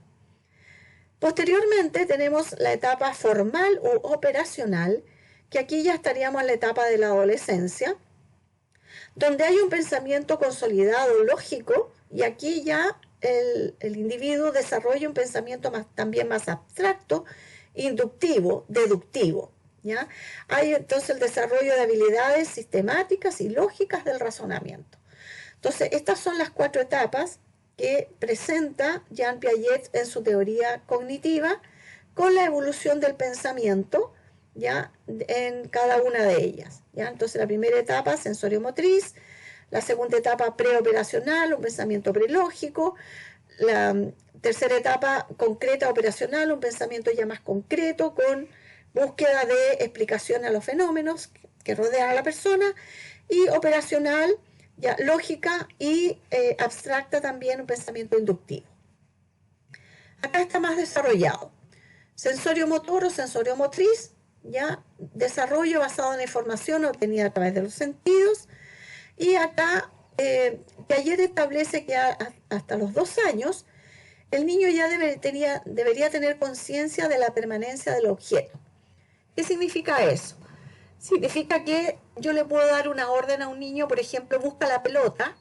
S1: Posteriormente tenemos la etapa formal u operacional, que aquí ya estaríamos en la etapa de la adolescencia, donde hay un pensamiento consolidado, lógico, y aquí ya el individuo desarrolla un pensamiento también más abstracto, inductivo, deductivo. ¿Ya? Hay entonces el desarrollo de habilidades sistemáticas y lógicas del razonamiento. Entonces, estas son las 4 etapas que presenta Jean Piaget en su teoría cognitiva, con la evolución del pensamiento, ¿ya? En cada una de ellas. ¿Ya? Entonces, la primera etapa, sensorio-motriz; la segunda etapa, preoperacional, un pensamiento prelógico; la tercera etapa, concreta operacional, un pensamiento ya más concreto, con búsqueda de explicación a los fenómenos que rodean a la persona; y operacional, ya lógica y abstracta también, un pensamiento inductivo. Acá está más desarrollado. Sensorio motor o sensorio motriz, ya desarrollo basado en la información obtenida a través de los sentidos. Y acá Piaget establece que hasta los 2 años el niño ya debería tener conciencia de la permanencia del objeto. ¿Qué significa eso? Significa que yo le puedo dar una orden a un niño, por ejemplo, busca la pelota,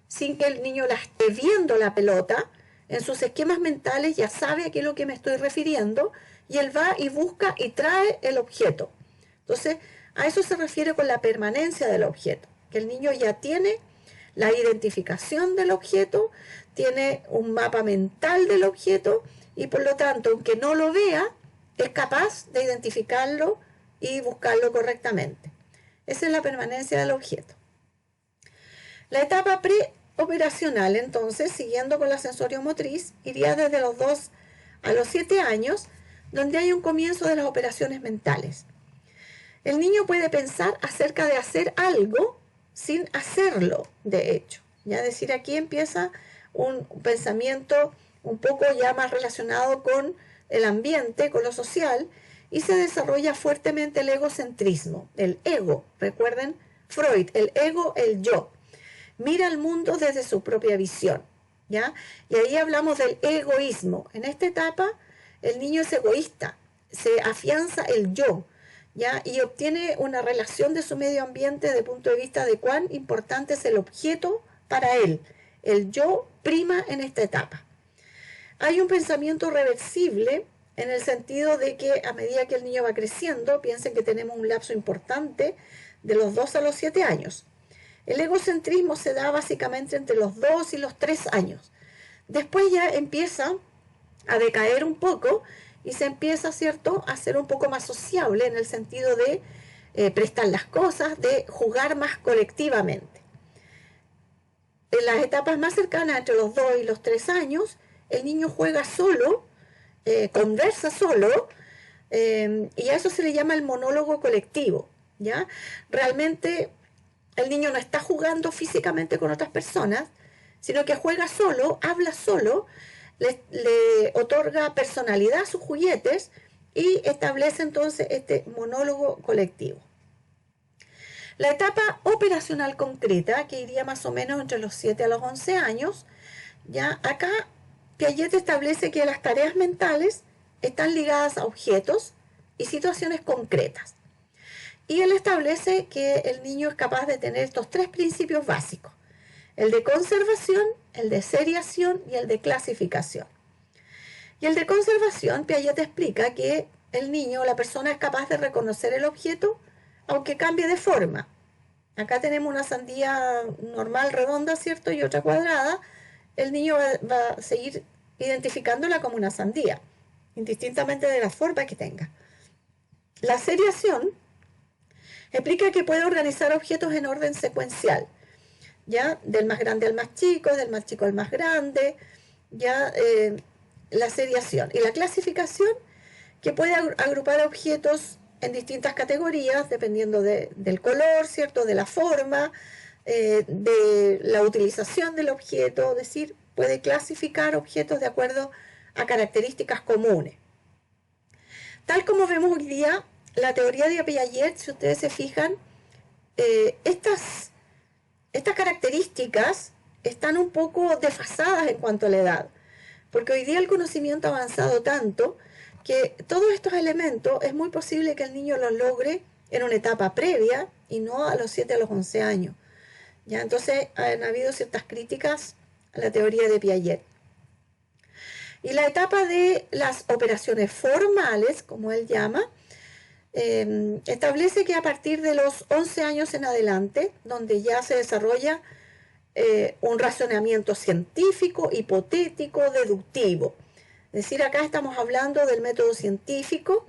S1: sin que el niño la esté viendo la pelota. En sus esquemas mentales ya sabe a qué es lo que me estoy refiriendo, y él va y busca y trae el objeto. Entonces, a eso se refiere con la permanencia del objeto, que el niño ya tiene la identificación del objeto, tiene un mapa mental del objeto, y por lo tanto, aunque no lo vea, es capaz de identificarlo y buscarlo correctamente. Esa es la permanencia del objeto. La etapa preoperacional, entonces, siguiendo con la sensorio-motriz, iría desde los 2 a los 7 años, donde hay un comienzo de las operaciones mentales. El niño puede pensar acerca de hacer algo sin hacerlo, de hecho. Ya decir, aquí empieza un pensamiento un poco ya más relacionado con el ambiente, con lo social, y se desarrolla fuertemente el egocentrismo, el ego. Recuerden Freud, el ego, el yo. Mira el mundo desde su propia visión, ¿ya? Y ahí hablamos del egoísmo. En esta etapa, el niño es egoísta, se afianza el yo, ¿ya? Y obtiene una relación de su medio ambiente desde el punto de vista de cuán importante es el objeto para él. El yo prima en esta etapa. Hay un pensamiento reversible en el sentido de que a medida que el niño va creciendo, piensen que tenemos un lapso importante de los 2 a los 7 años. El egocentrismo se da básicamente entre los 2 y los 3 años. Después ya empieza a decaer un poco y se empieza, ¿cierto?, a ser un poco más sociable en el sentido de prestar las cosas, de jugar más colectivamente. En las etapas más cercanas, entre los 2 y los 3 años, el niño juega solo, conversa solo, y a eso se le llama el monólogo colectivo, ¿ya? Realmente el niño no está jugando físicamente con otras personas, sino que juega solo, habla solo, le otorga personalidad a sus juguetes y establece entonces este monólogo colectivo. La etapa operacional concreta, que iría más o menos entre los 7 a los 11 años, ya acá Piaget establece que las tareas mentales están ligadas a objetos y situaciones concretas. Y él establece que el niño es capaz de tener estos 3 principios básicos: el de conservación, el de seriación y el de clasificación. Y el de conservación, Piaget explica que el niño, la persona, es capaz de reconocer el objeto aunque cambie de forma. Acá tenemos una sandía normal, redonda, ¿cierto?, y otra cuadrada. El niño va a seguir identificándola como una sandía, indistintamente de la forma que tenga. La seriación explica que puede organizar objetos en orden secuencial, ¿ya? Del más grande al más chico, del más chico al más grande, ¿ya? La seriación. Y la clasificación, que puede agrupar objetos en distintas categorías, dependiendo del color, ¿cierto?, de la forma, de la utilización del objeto, es decir, puede clasificar objetos de acuerdo a características comunes. Tal como vemos hoy día, la teoría de Piaget, si ustedes se fijan, estas características están un poco desfasadas en cuanto a la edad, porque hoy día el conocimiento ha avanzado tanto que todos estos elementos es muy posible que el niño los logre en una etapa previa y no a los 7 a los 11 años. ¿ya? Entonces han habido ciertas críticas a la teoría de Piaget. Y la etapa de las operaciones formales, como él llama, establece que a partir de los 11 años en adelante, donde ya se desarrolla un razonamiento científico, hipotético, deductivo. Es decir, acá estamos hablando del método científico,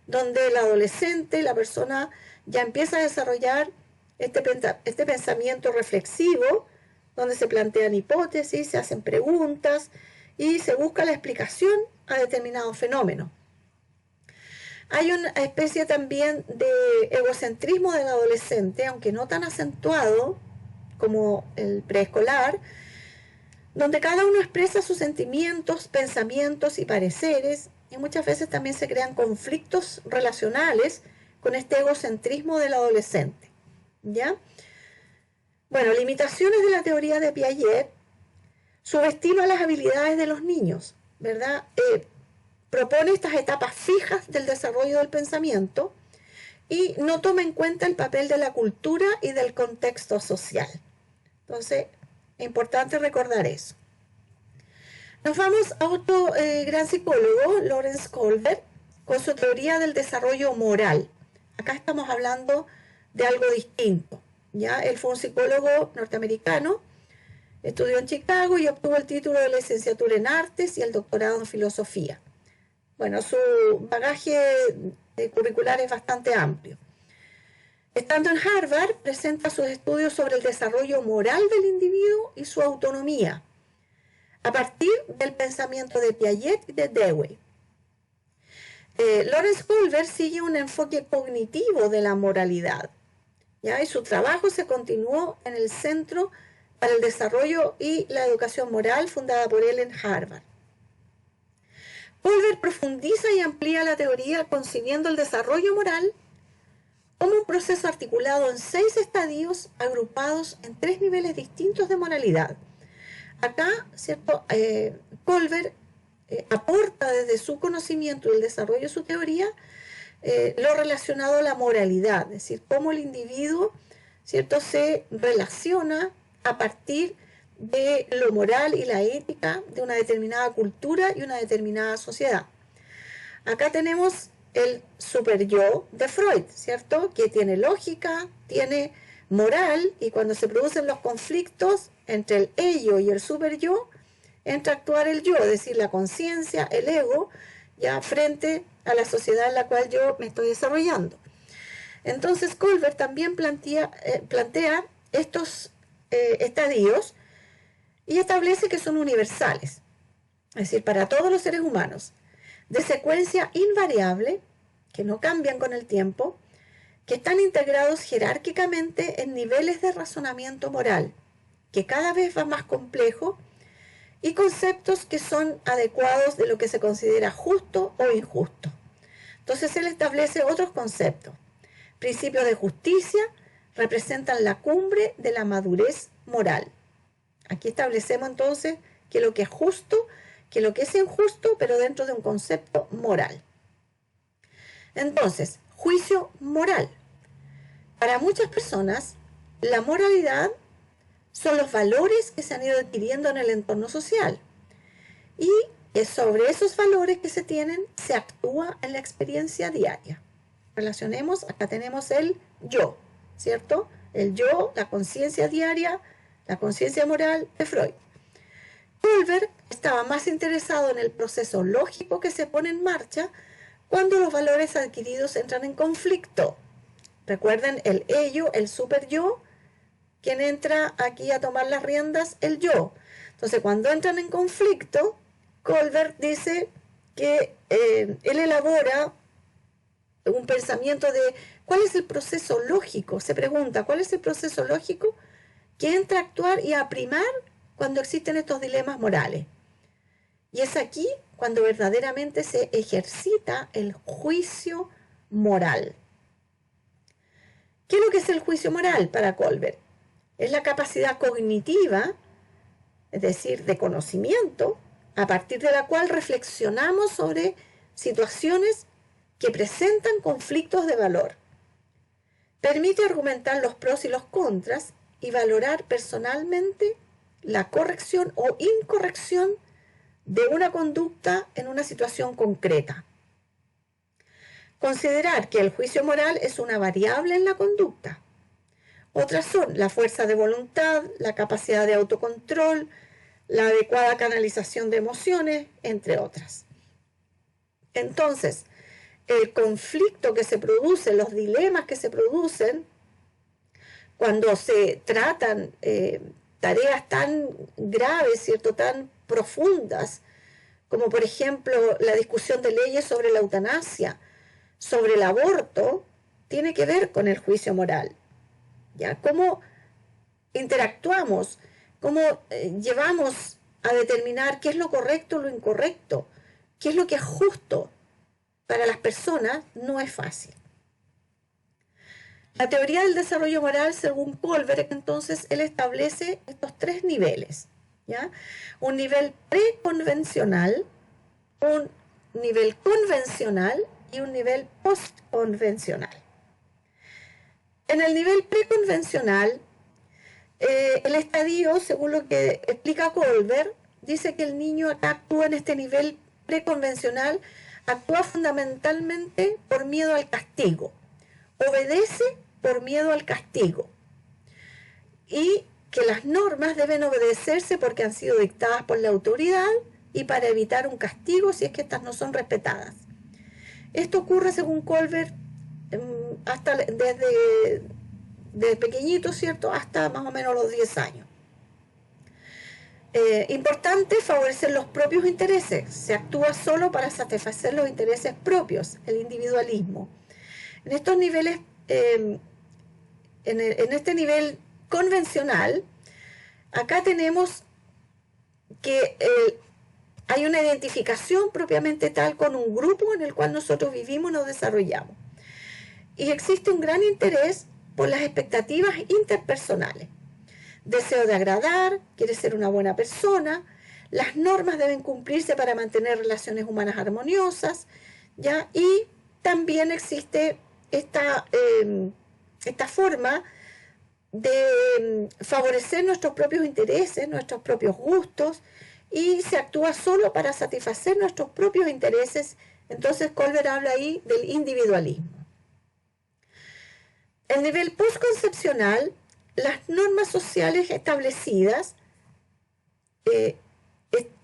S1: donde el adolescente, la persona, ya empieza a desarrollar este pensamiento reflexivo, donde se plantean hipótesis, se hacen preguntas y se busca la explicación a determinados fenómenos. Hay una especie también de egocentrismo del adolescente, aunque no tan acentuado como el preescolar, donde cada uno expresa sus sentimientos, pensamientos y pareceres, y muchas veces también se crean conflictos relacionales con este egocentrismo del adolescente, ¿ya? Bueno, limitaciones de la teoría de Piaget: subestima las habilidades de los niños, ¿verdad? Propone estas etapas fijas del desarrollo del pensamiento y no toma en cuenta el papel de la cultura y del contexto social. Entonces, es importante recordar eso. Nos vamos a otro gran psicólogo, Lawrence Kohlberg, con su teoría del desarrollo moral. Acá estamos hablando de algo distinto, ¿ya? Él fue un psicólogo norteamericano, estudió en Chicago y obtuvo el título de licenciatura en artes y el doctorado en filosofía. Bueno, su bagaje curricular es bastante amplio. Estando en Harvard, presenta sus estudios sobre el desarrollo moral del individuo y su autonomía, a partir del pensamiento de Piaget y de Dewey. Lawrence Kohlberg sigue un enfoque cognitivo de la moralidad, ¿ya? Y su trabajo se continuó en el Centro para el Desarrollo y la Educación Moral, fundada por él en Harvard. Kohlberg profundiza y amplía la teoría concibiendo el desarrollo moral como un proceso articulado en 6 estadios agrupados en 3 niveles distintos de moralidad. Acá, ¿cierto? Kohlberg aporta desde su conocimiento y el desarrollo de su teoría lo relacionado a la moralidad, es decir, cómo el individuo, ¿cierto?, se relaciona a partir de lo moral y la ética de una determinada cultura y una determinada sociedad. Acá tenemos el superyo de Freud, ¿cierto?, que tiene lógica, tiene moral, y cuando se producen los conflictos entre el ello y el superyo, entra a actuar el yo, es decir, la conciencia, el ego, ya frente a la sociedad en la cual yo me estoy desarrollando. Entonces Kohlberg también plantea estos estadios y establece que son universales, es decir, para todos los seres humanos, de secuencia invariable, que no cambian con el tiempo, que están integrados jerárquicamente en niveles de razonamiento moral, que cada vez va más complejo, y conceptos que son adecuados de lo que se considera justo o injusto. Entonces él establece otros conceptos. Principios de justicia representan la cumbre de la madurez moral. Aquí establecemos entonces que lo que es justo, que lo que es injusto, pero dentro de un concepto moral. Entonces, juicio moral. Para muchas personas, la moralidad son los valores que se han ido adquiriendo en el entorno social. Y es sobre esos valores que se tienen, se actúa en la experiencia diaria. Relacionemos, acá tenemos el yo, ¿cierto? El yo, la conciencia diaria, la conciencia moral de Freud. Kohlberg estaba más interesado en el proceso lógico que se pone en marcha cuando los valores adquiridos entran en conflicto. Recuerden el ello, el superyo. ¿Quién entra aquí a tomar las riendas? El yo. Entonces, cuando entran en conflicto, Kohlberg dice que él elabora un pensamiento de cuál es el proceso lógico. Se pregunta, ¿cuál es el proceso lógico que entra a actuar y a primar cuando existen estos dilemas morales? Y es aquí cuando verdaderamente se ejercita el juicio moral. ¿Qué es lo que es el juicio moral para Kohlberg? Es la capacidad cognitiva, es decir, de conocimiento, a partir de la cual reflexionamos sobre situaciones que presentan conflictos de valor. Permite argumentar los pros y los contras y valorar personalmente la corrección o incorrección de una conducta en una situación concreta. Considerar que el juicio moral es una variable en la conducta. Otras son la fuerza de voluntad, la capacidad de autocontrol, la adecuada canalización de emociones, entre otras. Entonces, el conflicto que se produce, los dilemas que se producen cuando se tratan tareas tan graves, ¿cierto?, tan profundas, como por ejemplo la discusión de leyes sobre la eutanasia, sobre el aborto, tiene que ver con el juicio moral. ¿Ya? ¿Cómo interactuamos? ¿Cómo llevamos a determinar qué es lo correcto o lo incorrecto? ¿Qué es lo que es justo para las personas? No es fácil. La teoría del desarrollo moral, según Kohlberg, entonces, él establece estos tres niveles, ¿ya? Un nivel preconvencional, un nivel convencional y un nivel postconvencional. En el nivel preconvencional, el estadio, según lo que explica Kohlberg, dice que el niño acá actúa en este nivel preconvencional, actúa fundamentalmente por miedo al castigo, obedece por miedo al castigo, y que las normas deben obedecerse porque han sido dictadas por la autoridad y para evitar un castigo si es que estas no son respetadas. Esto ocurre, según Kohlberg, hasta desde pequeñito, ¿cierto?, hasta más o menos los 10 años. Importante favorecer los propios intereses. Se actúa solo para satisfacer los intereses propios, el individualismo. En estos niveles, en este nivel convencional, acá tenemos que hay una identificación propiamente tal con un grupo en el cual nosotros vivimos y nos desarrollamos. Y existe un gran interés por las expectativas interpersonales. Deseo de agradar, quiere ser una buena persona, las normas deben cumplirse para mantener relaciones humanas armoniosas, ¿ya? Y también existe esta forma de favorecer nuestros propios intereses, nuestros propios gustos, y se actúa solo para satisfacer nuestros propios intereses. Entonces Kohlberg habla ahí del individualismo. El nivel postconcepcional, las normas sociales establecidas,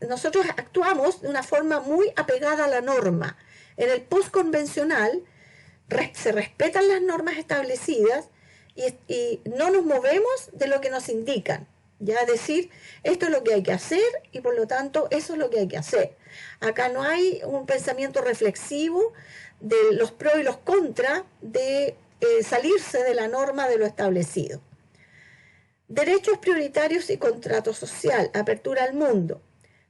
S1: nosotros actuamos de una forma muy apegada a la norma. En el postconvencional se respetan las normas establecidas y no nos movemos de lo que nos indican. Ya decir, esto es lo que hay que hacer y por lo tanto eso es lo que hay que hacer. Acá no hay un pensamiento reflexivo de los pros y los contras de salirse de la norma de lo establecido. Derechos prioritarios y contrato social, apertura al mundo.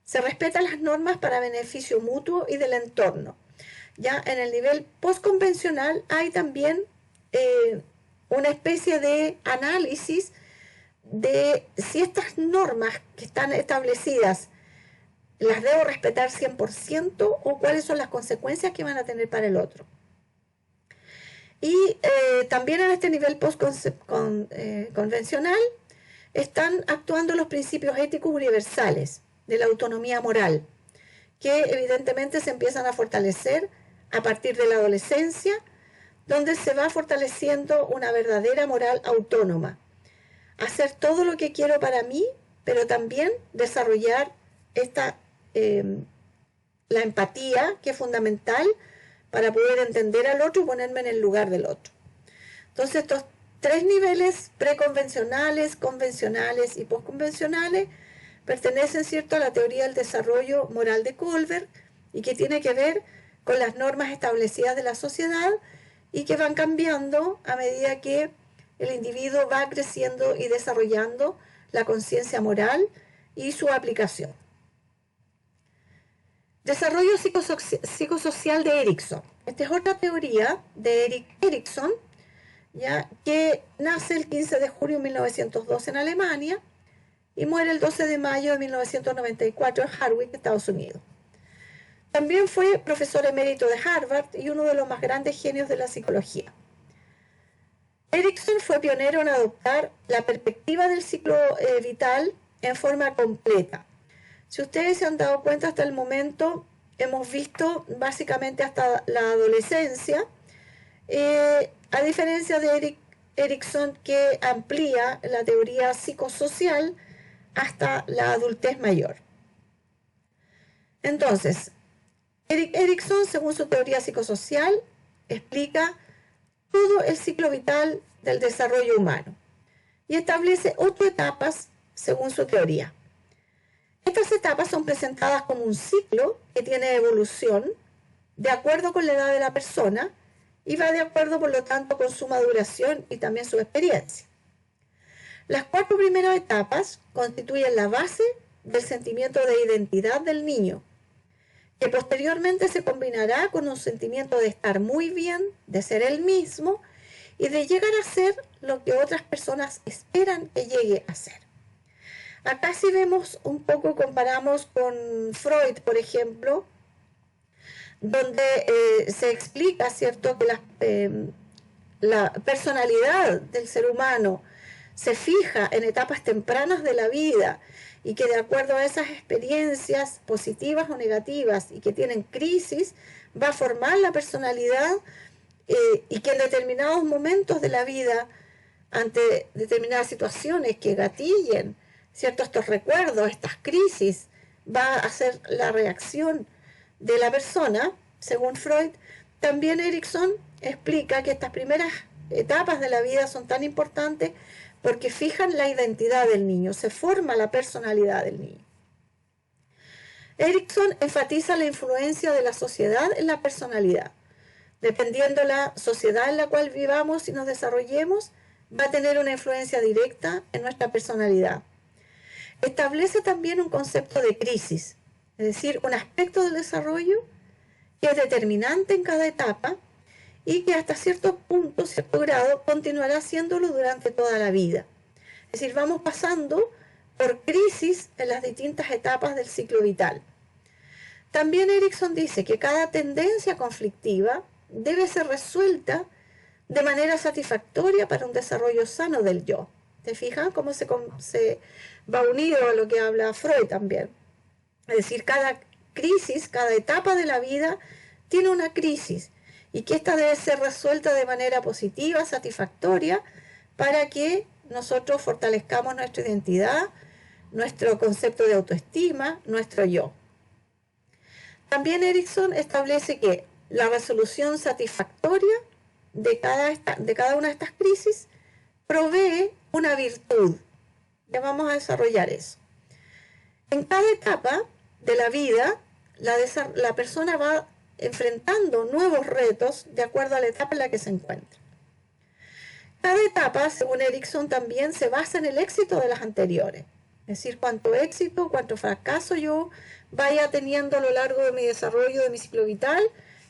S1: Se respetan las normas para beneficio mutuo y del entorno. Ya en el nivel postconvencional hay también una especie de análisis de si estas normas que están establecidas las debo respetar 100% o cuáles son las consecuencias que van a tener para el otro. Y también en este nivel postconvencional están actuando los principios éticos universales de la autonomía moral, que evidentemente se empiezan a fortalecer a partir de la adolescencia, donde se va fortaleciendo una verdadera moral autónoma. Hacer todo lo que quiero para mí, pero también desarrollar la empatía, que es fundamental para poder entender al otro y ponerme en el lugar del otro. Entonces, estos tres niveles preconvencionales, convencionales y postconvencionales pertenecen, ¿cierto?, a la teoría del desarrollo moral de Kohlberg y que tiene que ver con las normas establecidas de la sociedad y que van cambiando a medida que el individuo va creciendo y desarrollando la conciencia moral y su aplicación. Desarrollo psicosocial de Erikson. Esta es otra teoría de Erik Erikson, ¿ya?, que nace el 15 de julio de 1912 en Alemania y muere el 12 de mayo de 1994 en Harwich, Estados Unidos. También fue profesor emérito de Harvard y uno de los más grandes genios de la psicología. Erikson fue pionero en adoptar la perspectiva del ciclo vital en forma completa. Si ustedes se han dado cuenta, hasta el momento hemos visto básicamente hasta la adolescencia, a diferencia de Erikson, que amplía la teoría psicosocial hasta la adultez mayor. Entonces, Erikson, según su teoría psicosocial, explica todo el ciclo vital del desarrollo humano y establece 8 etapas según su teoría. Estas etapas son presentadas como un ciclo que tiene evolución de acuerdo con la edad de la persona y va de acuerdo, por lo tanto, con su maduración y también su experiencia. Las 4 primeras etapas constituyen la base del sentimiento de identidad del niño, que posteriormente se combinará con un sentimiento de estar muy bien, de ser él mismo y de llegar a ser lo que otras personas esperan que llegue a ser. Acá si vemos un poco, comparamos con Freud, por ejemplo, donde se explica, ¿cierto?, que la personalidad del ser humano se fija en etapas tempranas de la vida y que de acuerdo a esas experiencias positivas o negativas y que tienen crisis, va a formar la personalidad y que en determinados momentos de la vida, ante determinadas situaciones que gatillen, ¿cierto?, estos recuerdos, estas crisis, va a ser la reacción de la persona, según Freud. También Erikson explica que estas primeras etapas de la vida son tan importantes porque fijan la identidad del niño, se forma la personalidad del niño. Erikson enfatiza la influencia de la sociedad en la personalidad. Dependiendo la sociedad en la cual vivamos y nos desarrollemos, va a tener una influencia directa en nuestra personalidad. Establece también un concepto de crisis, es decir, un aspecto del desarrollo que es determinante en cada etapa y que hasta cierto punto, cierto grado, continuará haciéndolo durante toda la vida. Es decir, vamos pasando por crisis en las distintas etapas del ciclo vital. También Erikson dice que cada tendencia conflictiva debe ser resuelta de manera satisfactoria para un desarrollo sano del yo. ¿Te fijas cómo se va unido a lo que habla Freud también? Es decir, cada crisis, cada etapa de la vida tiene una crisis y que esta debe ser resuelta de manera positiva, satisfactoria, para que nosotros fortalezcamos nuestra identidad, nuestro concepto de autoestima, nuestro yo. También Erikson establece que la resolución satisfactoria de cada una de estas crisis provee una virtud. Ya vamos a desarrollar eso. En cada etapa de la vida, la persona va enfrentando nuevos retos de acuerdo a la etapa en la que se encuentra. Cada etapa, según Erikson, también se basa en el éxito de las anteriores. Es decir, cuánto éxito, cuánto fracaso yo vaya teniendo a lo largo de mi desarrollo, de mi ciclo vital,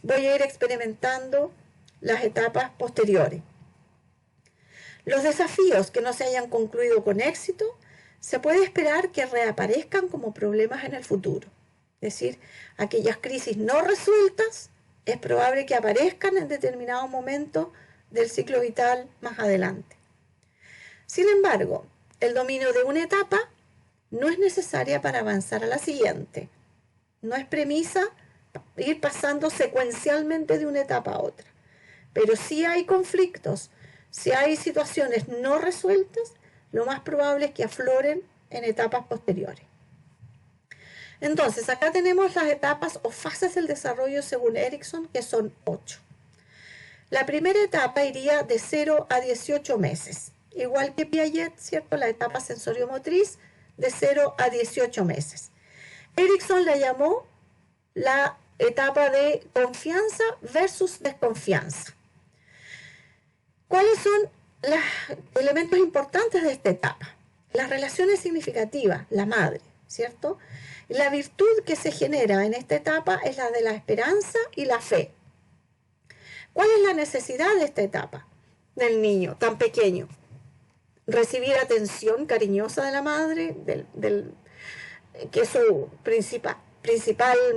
S1: voy a ir experimentando las etapas posteriores. Los desafíos que no se hayan concluido con éxito, se puede esperar que reaparezcan como problemas en el futuro. Es decir, aquellas crisis no resueltas es probable que aparezcan en determinado momento del ciclo vital más adelante. Sin embargo, el dominio de una etapa no es necesaria para avanzar a la siguiente. No es premisa ir pasando secuencialmente de una etapa a otra. Pero si hay conflictos, si hay situaciones no resueltas, lo más probable es que afloren en etapas posteriores. Entonces, acá tenemos las etapas o fases del desarrollo según Erikson, que son 8. La primera etapa iría de 0 a 18 meses, igual que Piaget, ¿cierto? La etapa sensoriomotriz de 0 a 18 meses. Erikson la llamó la etapa de confianza versus desconfianza. ¿Cuáles son los elementos importantes de esta etapa? Las relaciones significativas, la madre, ¿cierto? La virtud que se genera en esta etapa es la de la esperanza y la fe. ¿Cuál es la necesidad de esta etapa del niño tan pequeño? Recibir atención cariñosa de la madre, que es su principal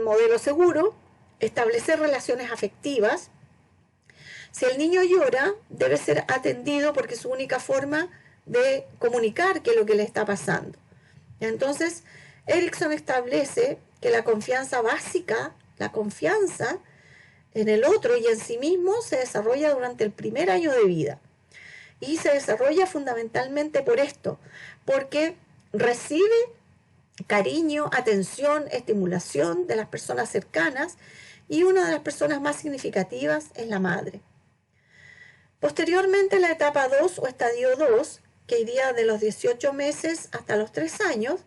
S1: modelo seguro, establecer relaciones afectivas, Si el niño llora, debe ser atendido porque es su única forma de comunicar qué es lo que le está pasando. Entonces, Erikson establece que la confianza básica, la confianza en el otro y en sí mismo, se desarrolla durante el primer año de vida. Y se desarrolla fundamentalmente por esto, porque recibe cariño, atención, estimulación de las personas cercanas, y una de las personas más significativas es la madre. Posteriormente, la etapa 2 o estadio 2, que iría de los 18 meses hasta los 3 años,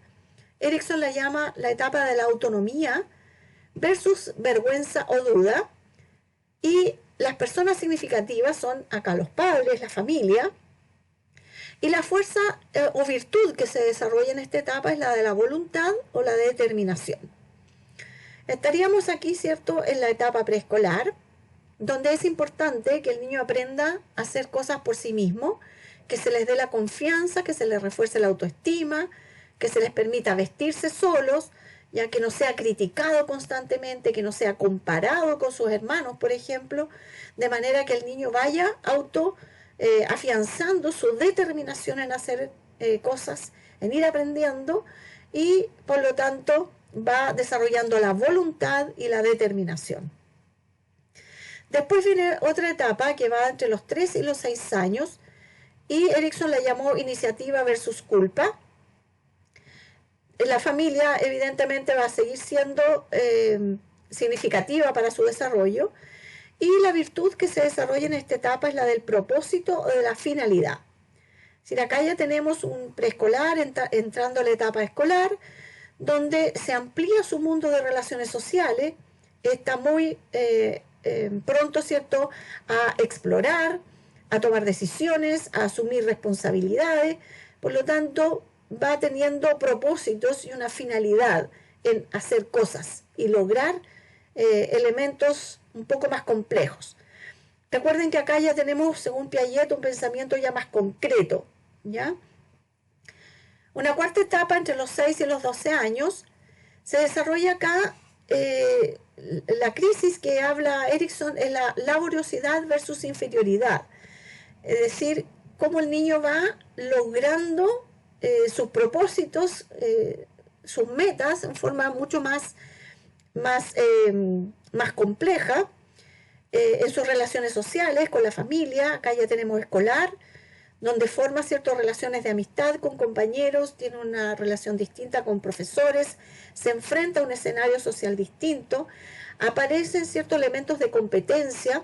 S1: Erikson la llama la etapa de la autonomía versus vergüenza o duda, y las personas significativas son acá los padres, la familia, y la fuerza o virtud que se desarrolla en esta etapa es la de la voluntad o la determinación. Estaríamos aquí, ¿cierto?, en la etapa preescolar, donde es importante que el niño aprenda a hacer cosas por sí mismo, que se les dé la confianza, que se les refuerce la autoestima, que se les permita vestirse solos, ya que no sea criticado constantemente, que no sea comparado con sus hermanos, por ejemplo, de manera que el niño vaya afianzando su determinación en hacer cosas, en ir aprendiendo, y por lo tanto va desarrollando la voluntad y la determinación. Después viene otra etapa que va entre los 3 y los 6 años, y Erikson la llamó iniciativa versus culpa. La familia evidentemente va a seguir siendo significativa para su desarrollo, y la virtud que se desarrolla en esta etapa es la del propósito o de la finalidad. Si acá ya tenemos un preescolar entrando a la etapa escolar, donde se amplía su mundo de relaciones sociales, está muy pronto, ¿cierto?, a explorar, a tomar decisiones, a asumir responsabilidades. Por lo tanto, va teniendo propósitos y una finalidad en hacer cosas y lograr elementos un poco más complejos. Recuerden que acá ya tenemos, según Piaget, un pensamiento ya más concreto, ¿ya? Una cuarta etapa entre los 6 y los 12 años se desarrolla acá. La crisis que habla Erikson es la laboriosidad versus inferioridad, es decir, cómo el niño va logrando sus propósitos, sus metas en forma mucho más compleja, en sus relaciones sociales, con la familia. Acá ya tenemos escolar, donde forma ciertas relaciones de amistad con compañeros, tiene una relación distinta con profesores, se enfrenta a un escenario social distinto, aparecen ciertos elementos de competencia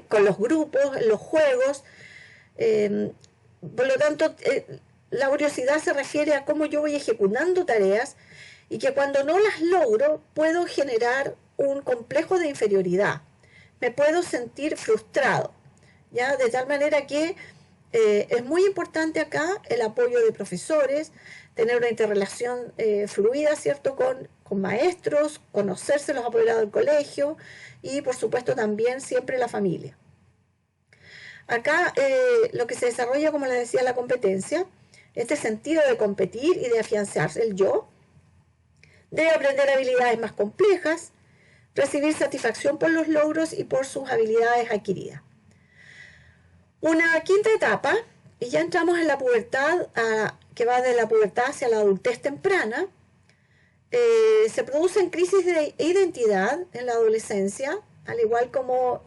S1: con los grupos, los juegos. Por lo tanto, laboriosidad se refiere a cómo yo voy ejecutando tareas y que cuando no las logro puedo generar un complejo de inferioridad, me puedo sentir frustrado, ¿ya? De tal manera que es muy importante acá el apoyo de profesores, tener una interrelación fluida, ¿cierto?, con maestros, conocerse los apoderados del colegio y, por supuesto, también siempre la familia. Acá lo que se desarrolla, como les decía, la competencia, este sentido de competir y de afianzarse el yo, debe aprender habilidades más complejas, recibir satisfacción por los logros y por sus habilidades adquiridas. Una quinta etapa, y ya entramos en la pubertad, que va de la pubertad hacia la adultez temprana. Se producen crisis de identidad en la adolescencia, al igual como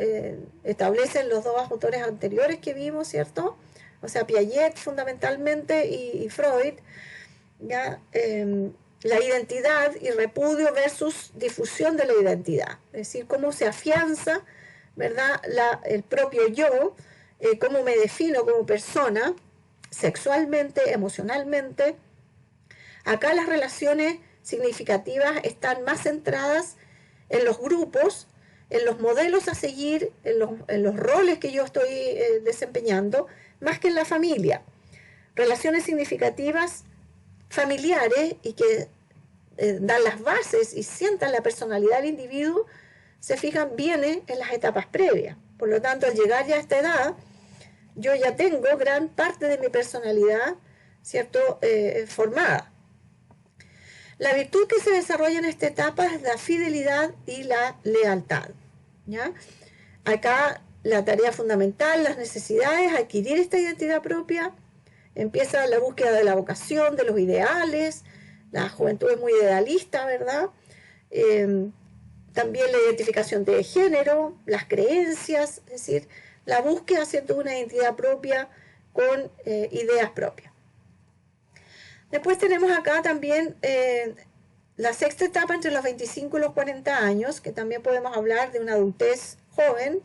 S1: establecen los dos autores anteriores que vimos, ¿cierto? O sea, Piaget fundamentalmente y Freud, ¿ya? La identidad y repudio versus difusión de la identidad, es decir, cómo se afianza, ¿verdad?, el propio yo, cómo me defino como persona, sexualmente, emocionalmente. Acá las relaciones significativas están más centradas en los grupos, en los modelos a seguir, en los roles que yo estoy desempeñando, más que en la familia. Relaciones significativas familiares y que dan las bases y sientan la personalidad del individuo, se fijan bien en las etapas previas. Por lo tanto, al llegar ya a esta edad, yo ya tengo gran parte de mi personalidad, ¿cierto?, formada. La virtud que se desarrolla en esta etapa es la fidelidad y la lealtad, ¿ya? Acá la tarea fundamental, las necesidades, adquirir esta identidad propia. Empieza la búsqueda de la vocación, de los ideales. La juventud es muy idealista, ¿verdad? También la identificación de género, las creencias, es decir, la búsqueda, ¿cierto?, de una identidad propia con ideas propias. Después tenemos acá también la sexta etapa entre los 25 y los 40 años, que también podemos hablar de una adultez joven,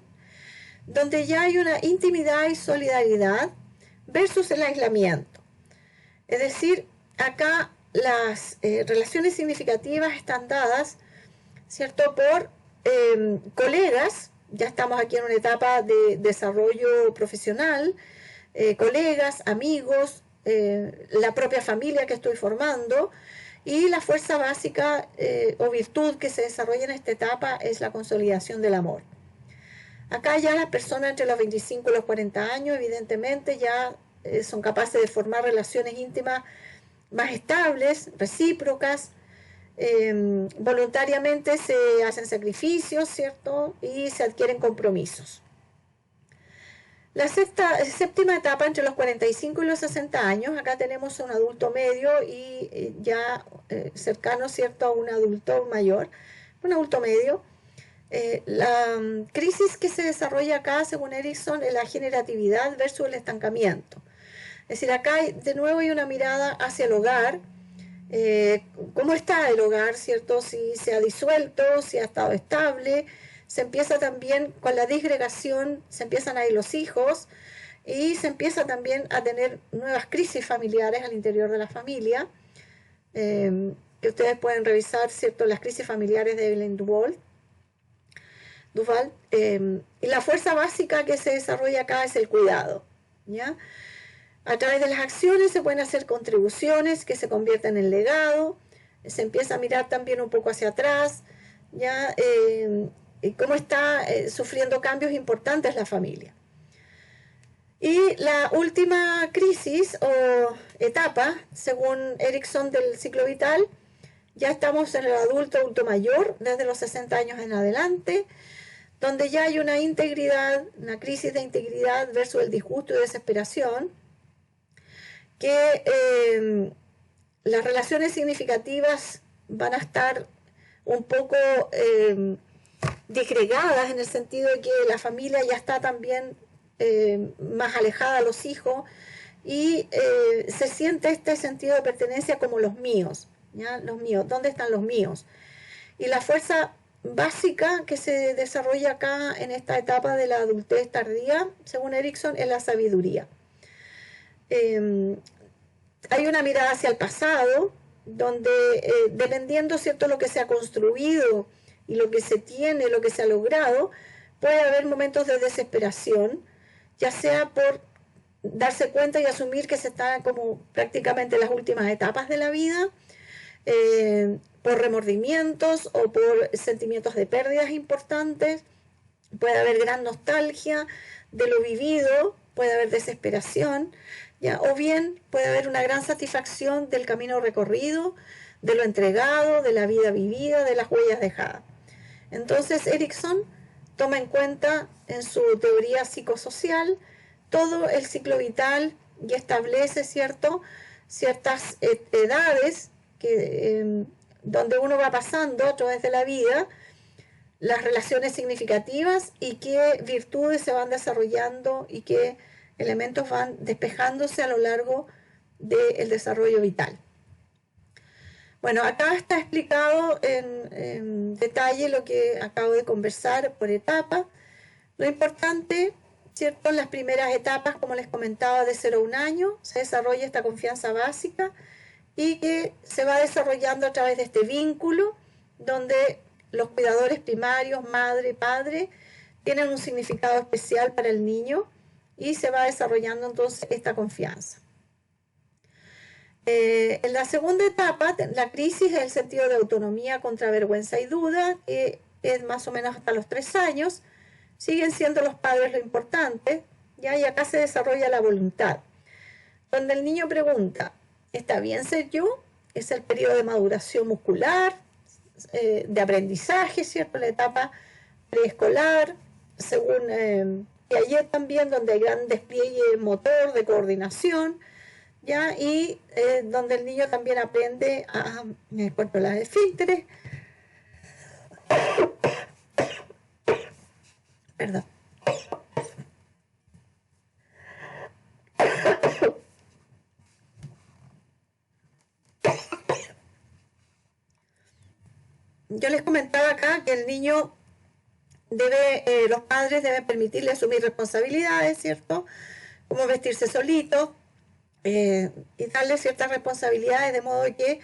S1: donde ya hay una intimidad y solidaridad versus el aislamiento. Es decir, acá las relaciones significativas están dadas, ¿cierto?, por colegas. Ya estamos aquí en una etapa de desarrollo profesional, colegas, amigos, la propia familia que estoy formando, y la fuerza básica o virtud que se desarrolla en esta etapa es la consolidación del amor. Acá ya las personas entre los 25 y los 40 años evidentemente ya son capaces de formar relaciones íntimas más estables, recíprocas, voluntariamente se hacen sacrificios, ¿cierto? Y se adquieren compromisos. La séptima etapa entre los 45 y los 60 años, acá tenemos a un adulto medio y ya cercano, ¿cierto?, a un adulto mayor, un adulto medio. La crisis que se desarrolla acá, según Erikson, es la generatividad versus el estancamiento. Es decir, acá de nuevo hay una mirada hacia el hogar. ¿Cómo está el hogar, cierto? Si se ha disuelto, si ha estado estable. Se empieza también con la disgregación, se empiezan a ir los hijos y se empieza también a tener nuevas crisis familiares al interior de la familia, que ustedes pueden revisar, cierto, las crisis familiares de Evelyn Duval. Y la fuerza básica que se desarrolla acá es el cuidado, ¿ya? A través de las acciones se pueden hacer contribuciones que se convierten en legado, se empieza a mirar también un poco hacia atrás, ¿ya? Cómo está sufriendo cambios importantes la familia. Y la última crisis o etapa, según Erikson, del ciclo vital, ya estamos en el adulto mayor, desde los 60 años en adelante, donde ya hay una integridad, una crisis de integridad versus el disgusto y desesperación, que las relaciones significativas van a estar un poco disgregadas, en el sentido de que la familia ya está también más alejada a los hijos y se siente este sentido de pertenencia como los míos, ¿ya? Los míos, ¿dónde están los míos? Y la fuerza básica que se desarrolla acá en esta etapa de la adultez tardía, según Erikson, es la sabiduría. Hay una mirada hacia el pasado, donde dependiendo, ¿cierto?, lo que se ha construido y lo que se tiene, lo que se ha logrado, puede haber momentos de desesperación, ya sea por darse cuenta y asumir que se está como prácticamente en las últimas etapas de la vida, por remordimientos o por sentimientos de pérdidas importantes. Puede haber gran nostalgia de lo vivido, puede haber desesperación, ¿ya? O bien puede haber una gran satisfacción del camino recorrido, de lo entregado, de la vida vivida, de las huellas dejadas. Entonces Erikson toma en cuenta en su teoría psicosocial todo el ciclo vital y establece, ¿cierto?, ciertas edades que, donde uno va pasando a través de la vida, las relaciones significativas y qué virtudes se van desarrollando y qué elementos van despejándose a lo largo del desarrollo vital. Bueno, acá está explicado en detalle lo que acabo de conversar por etapa. Lo importante, ¿cierto?, en las primeras etapas, como les comentaba, de 0 a 1 año, se desarrolla esta confianza básica y que se va desarrollando a través de este vínculo donde los cuidadores primarios, madre, padre, tienen un significado especial para el niño y se va desarrollando entonces esta confianza. En la segunda etapa, la crisis es el sentido de autonomía contra vergüenza y duda, que es más o menos hasta los 3 años. Siguen siendo los padres lo importante, ¿ya? Y acá se desarrolla la voluntad, donde el niño pregunta, ¿está bien ser yo? Es el periodo de maduración muscular, de aprendizaje, ¿cierto? La etapa preescolar, según y allí es también donde hay gran despliegue motor, de coordinación, ¿ya? Y donde el niño también aprende a controlar esfínteres, perdón. Yo les comentaba acá que el niño los padres deben permitirle asumir responsabilidades, ¿cierto? Como vestirse solito, y darle ciertas responsabilidades de modo que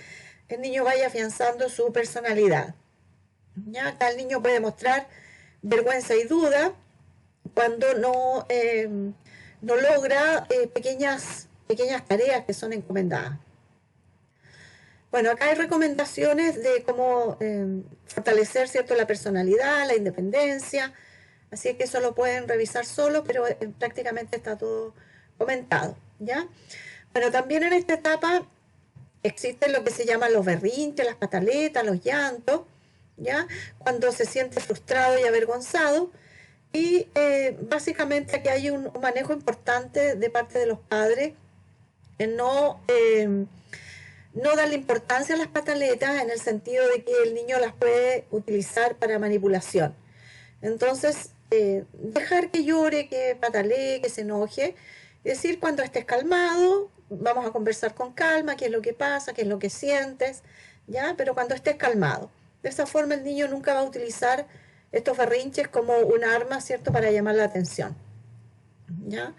S1: el niño vaya afianzando su personalidad. ¿Ya? Acá el niño puede mostrar vergüenza y duda cuando no logra pequeñas tareas que son encomendadas. Bueno, acá hay recomendaciones de cómo fortalecer, ¿cierto?, la personalidad, la independencia, así que eso lo pueden revisar solo, pero prácticamente está todo comentado, ¿ya? Bueno, también en esta etapa existen lo que se llaman los berrinches, las pataletas, los llantos, ¿ya? Cuando se siente frustrado y avergonzado, y básicamente aquí hay un manejo importante de parte de los padres en no darle importancia a las pataletas en el sentido de que el niño las puede utilizar para manipulación. Entonces, dejar que llore, que patalee, que se enoje, es decir, cuando estés calmado, vamos a conversar con calma, qué es lo que pasa, qué es lo que sientes, ¿ya? Pero cuando estés calmado. De esa forma el niño nunca va a utilizar estos berrinches como un arma, ¿cierto?, para llamar la atención, ¿ya?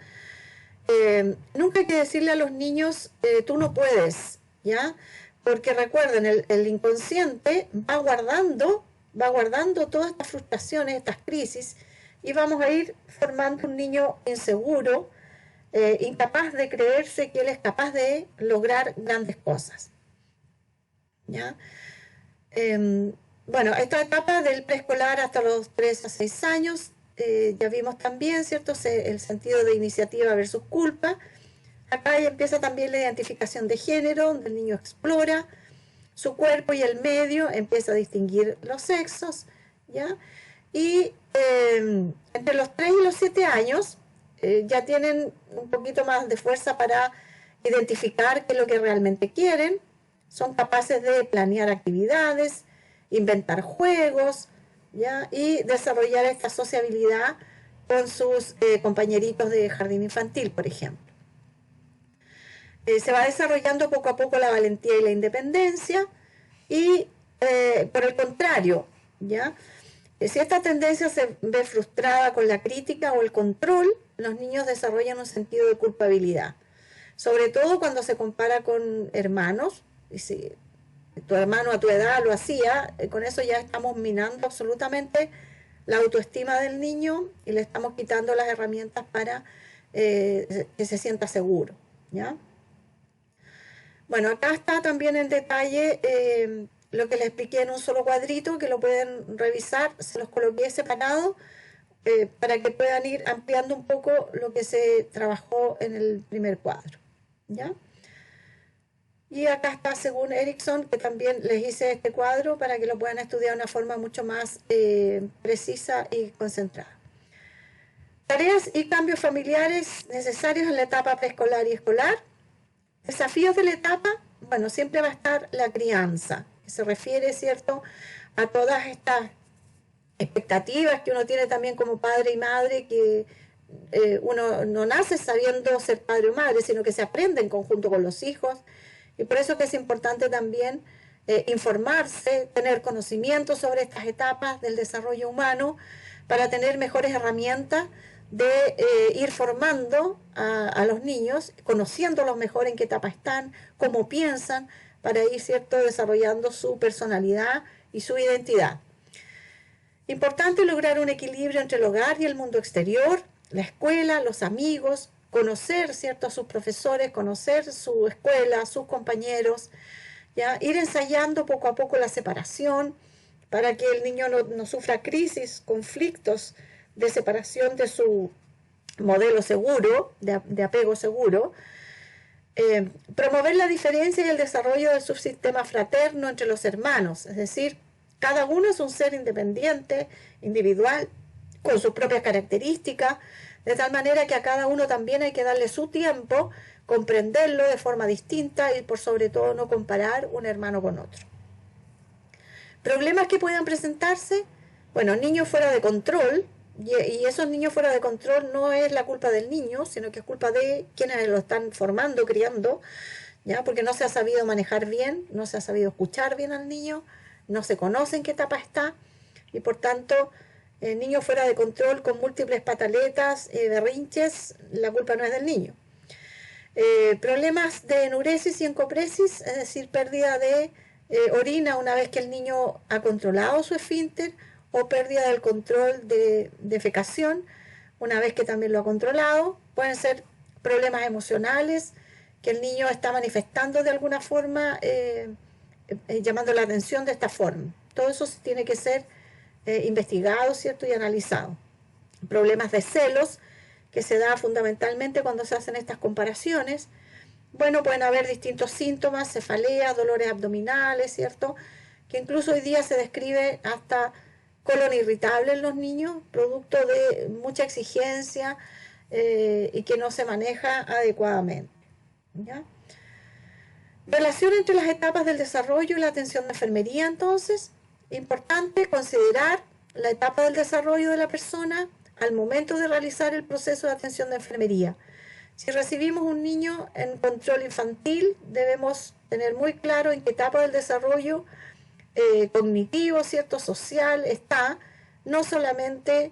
S1: Nunca hay que decirle a los niños, tú no puedes, ¿ya? Porque recuerden, el inconsciente va guardando todas estas frustraciones, estas crisis, y vamos a ir formando un niño inseguro, incapaz de creerse que él es capaz de lograr grandes cosas, ¿ya? Bueno, esta etapa del preescolar hasta los 3 a 6 años, ya vimos también, ¿cierto?, el sentido de iniciativa versus culpa. Acá ya empieza también la identificación de género, donde el niño explora su cuerpo y el medio, empieza a distinguir los sexos, ¿ya? Y entre los 3 y los 7 años ya tienen un poquito más de fuerza para identificar qué es lo que realmente quieren, son capaces de planear actividades, inventar juegos, ¿ya? Y desarrollar esta sociabilidad con sus compañeritos de jardín infantil, por ejemplo. Se va desarrollando poco a poco la valentía y la independencia, y por el contrario, ¿ya? Si esta tendencia se ve frustrada con la crítica o el control, los niños desarrollan un sentido de culpabilidad, sobre todo cuando se compara con hermanos. Y si tu hermano a tu edad lo hacía, con eso ya estamos minando absolutamente la autoestima del niño y le estamos quitando las herramientas para que se sienta seguro, ¿ya? Bueno, acá está también en detalle lo que les expliqué en un solo cuadrito, que lo pueden revisar, se los coloqué separado para que puedan ir ampliando un poco lo que se trabajó en el primer cuadro, ¿ya? Y acá está, según Erickson, que también les hice este cuadro para que lo puedan estudiar de una forma mucho más precisa y concentrada. Tareas y cambios familiares necesarios en la etapa preescolar y escolar. Desafíos de la etapa, bueno, siempre va a estar la crianza, que se refiere, ¿cierto?, a todas estas expectativas que uno tiene también como padre y madre, que uno no nace sabiendo ser padre o madre, sino que se aprende en conjunto con los hijos, y por eso que es importante también informarse, tener conocimiento sobre estas etapas del desarrollo humano, para tener mejores herramientas de ir formando a los niños, conociéndolos mejor en qué etapa están, cómo piensan, para ir, ¿cierto?, desarrollando su personalidad y su identidad. Importante lograr un equilibrio entre el hogar y el mundo exterior, la escuela, los amigos, conocer, ¿cierto?, a sus profesores, conocer su escuela, sus compañeros, ¿ya? Ir ensayando poco a poco la separación para que el niño no sufra crisis, conflictos de separación de su modelo seguro, de apego seguro. Promover la diferencia y el desarrollo del subsistema fraterno entre los hermanos, es decir, cada uno es un ser independiente, individual, con sus propias características, De tal manera que a cada uno también hay que darle su tiempo, comprenderlo de forma distinta y por sobre todo no comparar un hermano con otro. Problemas que puedan presentarse, bueno, niños fuera de control, y esos niños fuera de control no es la culpa del niño, sino que es culpa de quienes lo están formando, criando, ¿ya? Porque no se ha sabido manejar bien, no se ha sabido escuchar bien al niño, no se conoce en qué etapa está, y por tanto, niños fuera de control con múltiples pataletas, berrinches, la culpa no es del niño. Problemas de enuresis y encopresis, es decir, pérdida de orina una vez que el niño ha controlado su esfínter, o pérdida del control de defecación una vez que también lo ha controlado. Pueden ser problemas emocionales que el niño está manifestando de alguna forma, llamando la atención de esta forma. Todo eso tiene que ser investigado, ¿cierto? Y analizado. Problemas de celos, que se da fundamentalmente cuando se hacen estas comparaciones. Bueno, pueden haber distintos síntomas, cefaleas, dolores abdominales, ¿cierto? Que incluso hoy día se describe hasta colon irritable en los niños, producto de mucha exigencia y que no se maneja adecuadamente, ¿ya? Relación entre las etapas del desarrollo y la atención de enfermería, entonces, importante considerar la etapa del desarrollo de la persona al momento de realizar el proceso de atención de enfermería. Si recibimos un niño en control infantil, debemos tener muy claro en qué etapa del desarrollo cognitivo, ¿cierto? Social está, no solamente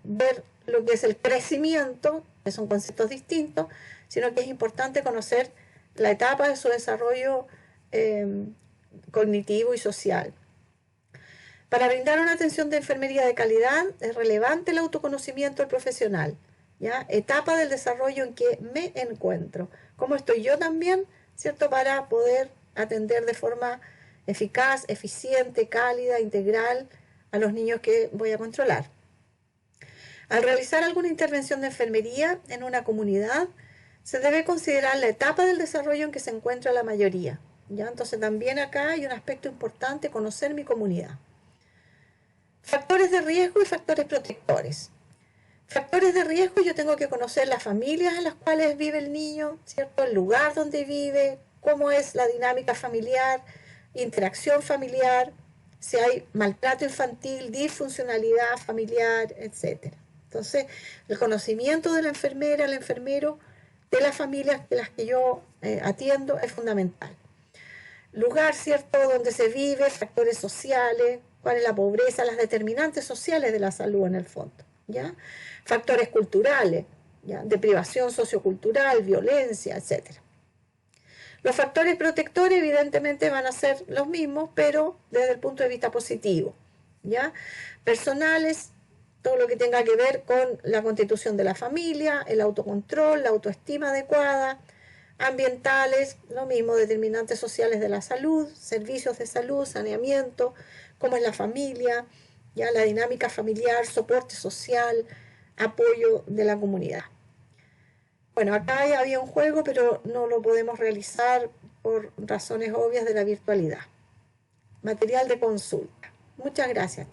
S1: ver lo que es el crecimiento, que son conceptos distintos, sino que es importante conocer la etapa de su desarrollo cognitivo y social. Para brindar una atención de enfermería de calidad es relevante el autoconocimiento del profesional, ¿ya? Etapa del desarrollo en que me encuentro, cómo estoy yo también, ¿cierto? Para poder atender de forma eficaz, eficiente, cálida, integral a los niños que voy a controlar. Al realizar alguna intervención de enfermería en una comunidad, se debe considerar la etapa del desarrollo en que se encuentra la mayoría, ¿ya? Entonces también acá hay un aspecto importante, conocer mi comunidad. Factores de riesgo y factores protectores. Factores de riesgo, yo tengo que conocer las familias en las cuales vive el niño, ¿cierto? El lugar donde vive, cómo es la dinámica familiar, interacción familiar, si hay maltrato infantil, disfuncionalidad familiar, etc. Entonces, el conocimiento de la enfermera, el enfermero, de las familias de las que yo atiendo es fundamental. Lugar, ¿cierto?, donde se vive, factores sociales, cuál es la pobreza, las determinantes sociales de la salud en el fondo, ¿ya? Factores culturales, ¿ya? De privación sociocultural, violencia, etc. Los factores protectores evidentemente van a ser los mismos, pero desde el punto de vista positivo, ¿ya? Personales, todo lo que tenga que ver con la constitución de la familia, el autocontrol, la autoestima adecuada. Ambientales, lo mismo, determinantes sociales de la salud, servicios de salud, saneamiento, cómo es la familia, ya la dinámica familiar, soporte social, apoyo de la comunidad. Bueno, acá ya había un juego, pero no lo podemos realizar por razones obvias de la virtualidad. Material de consulta. Muchas gracias.